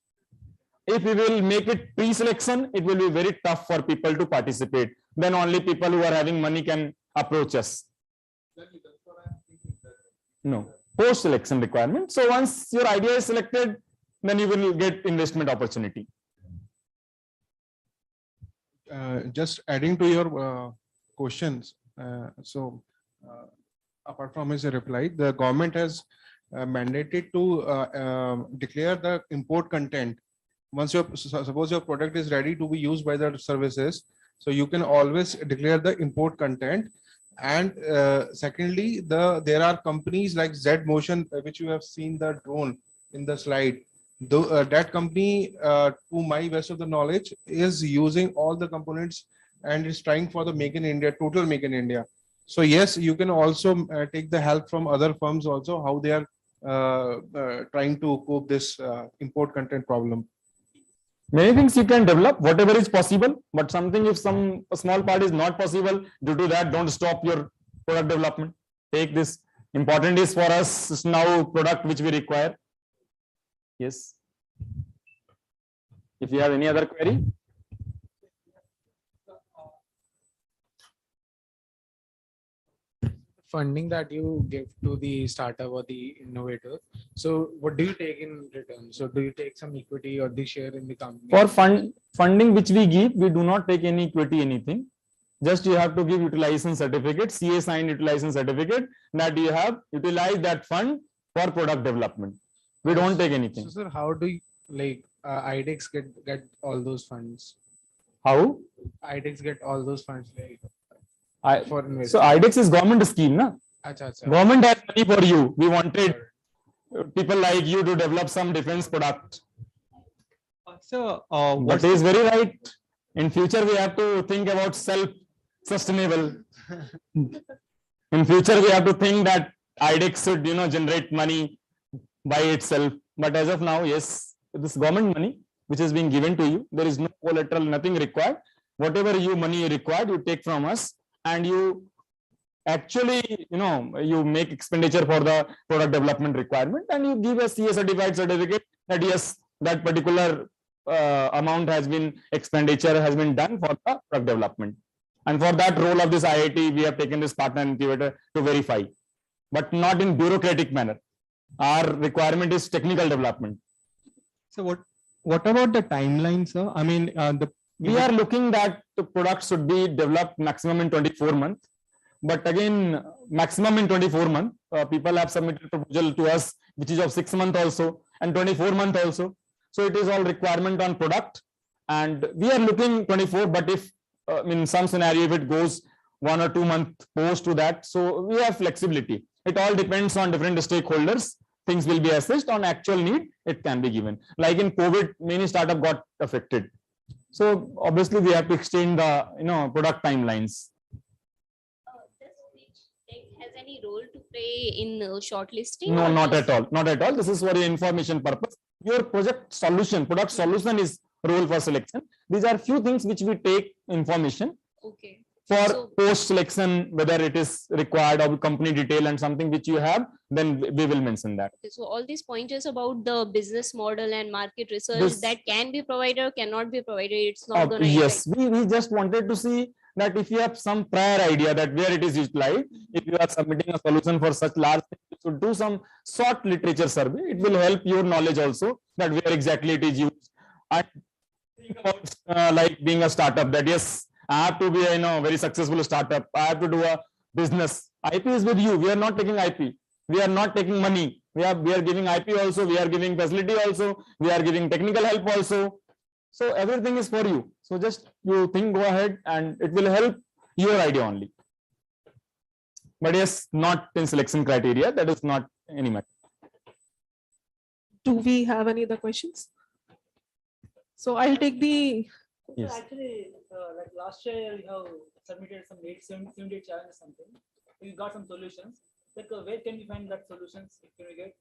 If we will make it pre-selection, it will be very tough for people to participate. Then only people who are having money can approach us. No, post-selection requirement. So once your idea is selected, then you will get investment opportunity. Just adding to your questions. Apart from his reply, the government has mandated to declare the import content. Once suppose your product is ready to be used by the services, so you can always declare the import content. And secondly, there are companies like Z Motion, which you have seen the drone in the slide. That company, to my best of the knowledge, is using all the components and is trying for the Make in India, total Make in India. So yes, you can also take the help from other firms also, how they are trying to cope this import content problem. Many things you can develop, whatever is possible, but something if some a small part is not possible, due to that, don't stop your product development. Take this. Important is for us is now product which we require. Yes. If you have any other query. Funding that you give to the startup or the innovator. So what do you take in return? So do you take some equity or the share in the company? For funding which we give, we do not take any equity, anything. Just you have to give utilization certificate, CA signed utilization certificate that you have utilized that fund for product development. We don't take anything. So sir, how do you like IDEX get all those funds? How? IDEX get all those funds like for So investment. IDEX is government scheme, na? Acha. Government has money for you. We wanted people like you to develop some defense product. So, What is very right. In future, we have to think about self-sustainable. In future, we have to think that IDEX should, generate money by itself. But as of now, yes, this government money which is being given to you, there is no collateral, nothing required. Whatever money required, you take from us, and you actually, you make expenditure for the product development requirement, and you give a CA certified certificate that yes, that particular amount has been expenditure has been done for the product development. And for that role of this IIT, we have taken this partner incubator to verify, but not in bureaucratic manner. Our requirement is technical development. So what about the timeline, sir? I mean, we are looking that the product should be developed maximum in 24 months. But again, maximum in 24 months. People have submitted proposal to us, which is of 6 months also and 24 months also. So it is all requirement on product, and we are looking 24. But if in some scenario, if it goes 1 or 2 months post to that, so we have flexibility. It all depends on different stakeholders. Things will be assessed on actual need. It can be given. Like in COVID, many startup got affected. So obviously, we have to extend the product timelines. Has any role to play in shortlisting? No, not at all. Not at all. This is for your information purpose. Your product solution is role for selection. These are few things which we take information. Okay. For post selection, whether it is required or company detail and something which you have, then we will mention that. Okay, so all these pointers about the business model and market research that can be provided or cannot be provided, it's not going to yes, we just wanted to see that if you have some prior idea that where it is utilized, if you are submitting a solution for such large things, you should do some short literature survey. It will help your knowledge also that where exactly it is used. And think about like being a startup, that yes, I have to be a very successful startup. I have to do a business. IP is with you. We are not taking IP. We are not taking money. We are giving IP also. We are giving facility also. We are giving technical help also. So everything is for you. So just you think, go ahead, and it will help your idea only. But yes, not in selection criteria. That is not any matter. Do we have any other questions? So I'll take the. Yes. So actually, like last year, you have submitted some 78 challenges, something. You got some solutions. Like, where can we find that solutions? Can we get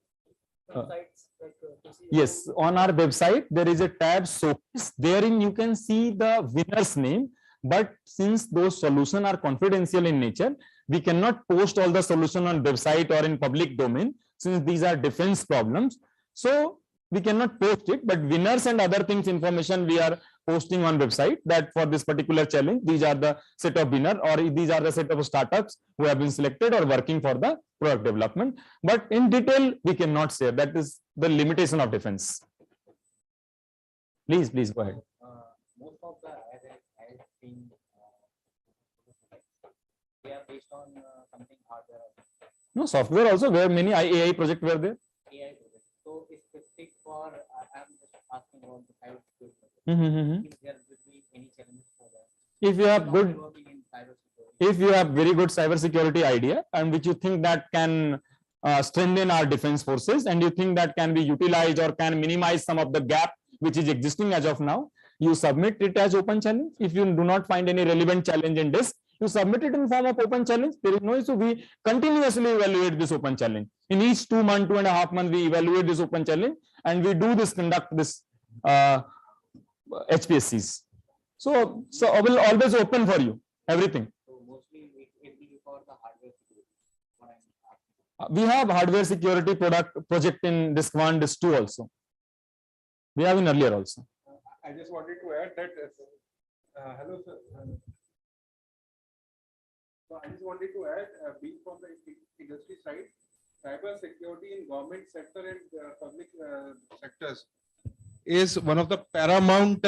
some sites? Like, to see Yes, on our website, there is a tab. So therein you can see the winner's name. But since those solutions are confidential in nature, we cannot post all the solution on website or in public domain, since these are defense problems. So we cannot post it, but winners and other things information we are posting on website, that for this particular challenge, these are the set of winner, or these are the set of startups who have been selected or working for the product development. But in detail, we cannot say. That is the limitation of defense. Please go ahead. most of the has been they are based on something hardware. No, software also, where many AI projects were there. AI project. So it's specific for I'm just asking about the cybersecurity. Mm-hmm. If there will be any challenges for that. If you have good, Working in cybersecurity. if you have very good cybersecurity idea and which you think that can strengthen our defense forces, and you think that can be utilized or can minimize some of the gap which is existing as of now, you submit it as open challenge. If you do not find any relevant challenge in this, You submit it in form of open challenge. There is no issue. We continuously evaluate this open challenge. In each 2 month, 2.5 months, we evaluate this open challenge, and we do this, conduct this HPSCs. So I will always open for you everything. We have hardware security project in DISC 1, DISC 2 also. We have in earlier also. I just wanted to add that. Hello, sir. So I just wanted to add, being from the industry side, cyber security in government sector and public sectors is one of the paramount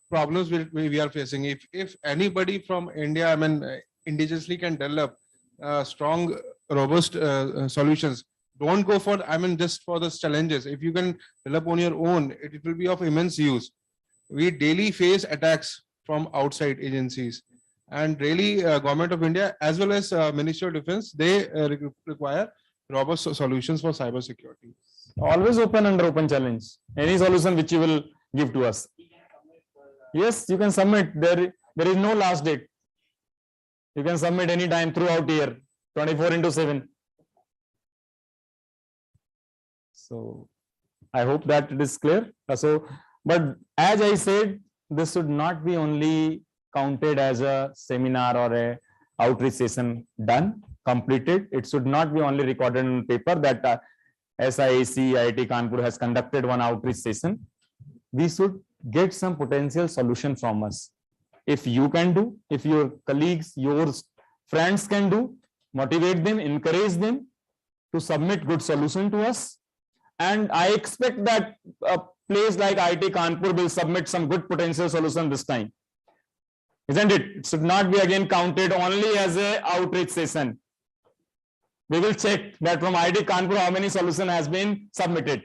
problems we are facing. If anybody from India, I mean, indigenously can develop strong, robust solutions, don't go for, I mean, just for the challenges. If you can develop on your own, it will be of immense use. We daily face attacks from outside agencies, and really Government of India as well as Ministry of Defense, they require robust solutions for cyber security. Always open under open challenge. Any solution which you will give to us. Yes, you can submit. There is no last date. You can submit anytime throughout year, 24/7. So I hope that it is clear. But as I said, this should not be only counted as a seminar or a outreach session done, completed. It should not be only recorded on paper that SIAC, IIT Kanpur has conducted one outreach session. We should get some potential solution from us. If you can do, if your colleagues, your friends can do, motivate them, encourage them to submit good solution to us. And I expect that a place like IIT Kanpur will submit some good potential solution this time. Isn't it? It should not be again counted only as a outreach session. We will check that from IIT Kanpur how many solution has been submitted.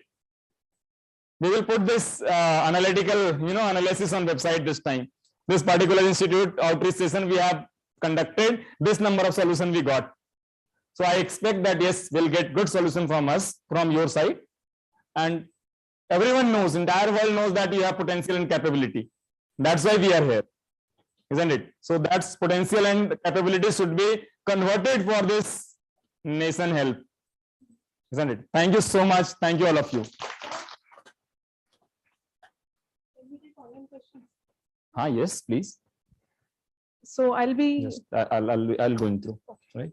We will put this analytical, analysis on website this time. This particular institute outreach session we have conducted, this number of solution we got. So I expect that yes, we'll get good solution from us, from your side. And everyone knows, entire world knows that you have potential and capability. That's why we are here, isn't it? So that's potential and capability should be converted for this nation help, isn't it? Thank you so much. Thank you all of you. Yes, please. So I'll be. Yes, I'll go in through. Right.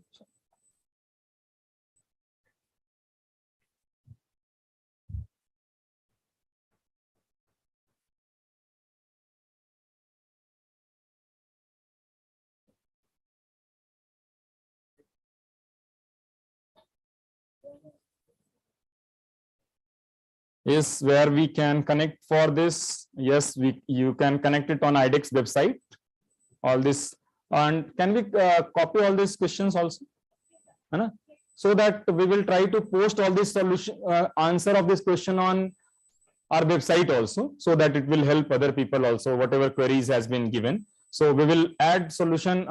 Is where we can connect for this. Yes, you can connect it on IDEX website. All this, and can we copy all these questions also? So that we will try to post all this solution answer of this question on our website also, so that it will help other people also, whatever queries has been given. So we will add solution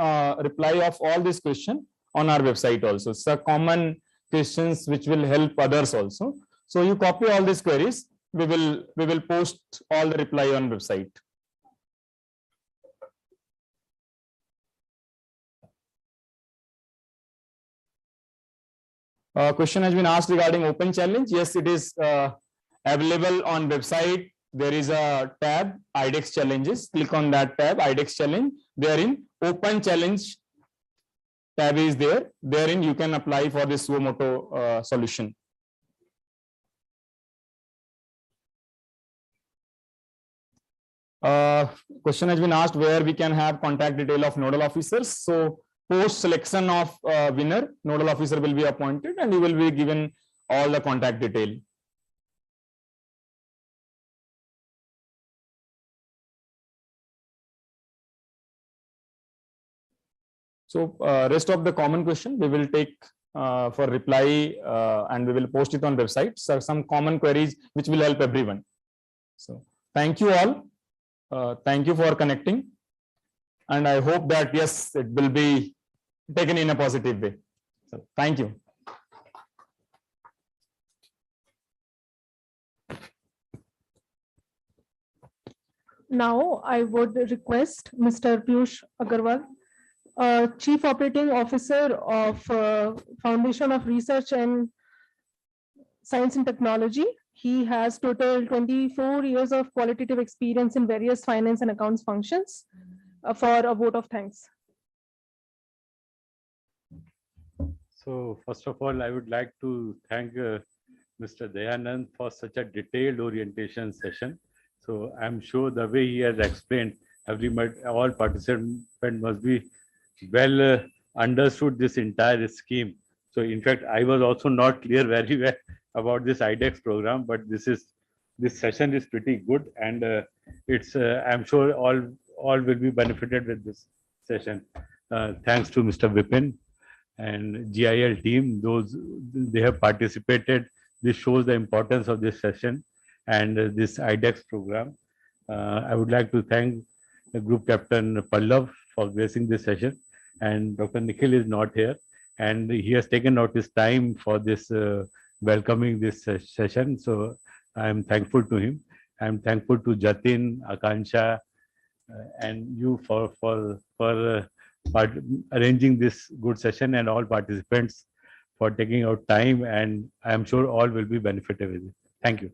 reply of all these questions on our website also. It's a common questions which will help others also. So you copy all these queries. We will post all the reply on website. Question has been asked regarding open challenge. Yes, it is available on website. There is a tab, IDEX challenges. Click on that tab, IDEX challenge. Therein, open challenge tab is there. Therein, you can apply for this suo moto solution. Question has been asked where we can have contact detail of nodal officers. So post selection of winner, nodal officer will be appointed and you will be given all the contact detail. So rest of the common question we will take for reply and we will post it on website. So some common queries which will help everyone. So thank you all. Thank you for connecting. And I hope that yes, it will be taken in a positive way. So thank you. Now I would request Mr. Piyush Agarwal Chief Operating Officer of Foundation of Research and Science and Technology. He has total 24 years of qualitative experience in various finance and accounts functions. For a vote of thanks. So first of all, I would like to thank Mr. Dayanand for such a detailed orientation session. So I'm sure the way he has explained, all participants must be well understood this entire scheme. So in fact, I was also not clear very well about this IDEX program, but this session is pretty good, and it's I'm sure all will be benefited with this session. Thanks to Mr. Vipin and GIL team, those they have participated. This shows the importance of this session and this IDEX program. I would like to thank the group captain Pallav for gracing this session, and Dr. Nikhil is not here, and he has taken out his time for this welcoming this session. So I am thankful to him. I am thankful to Jatin, Akansha, and you for arranging this good session, and all participants for taking out time, and I am sure all will be benefited with it. Thank you.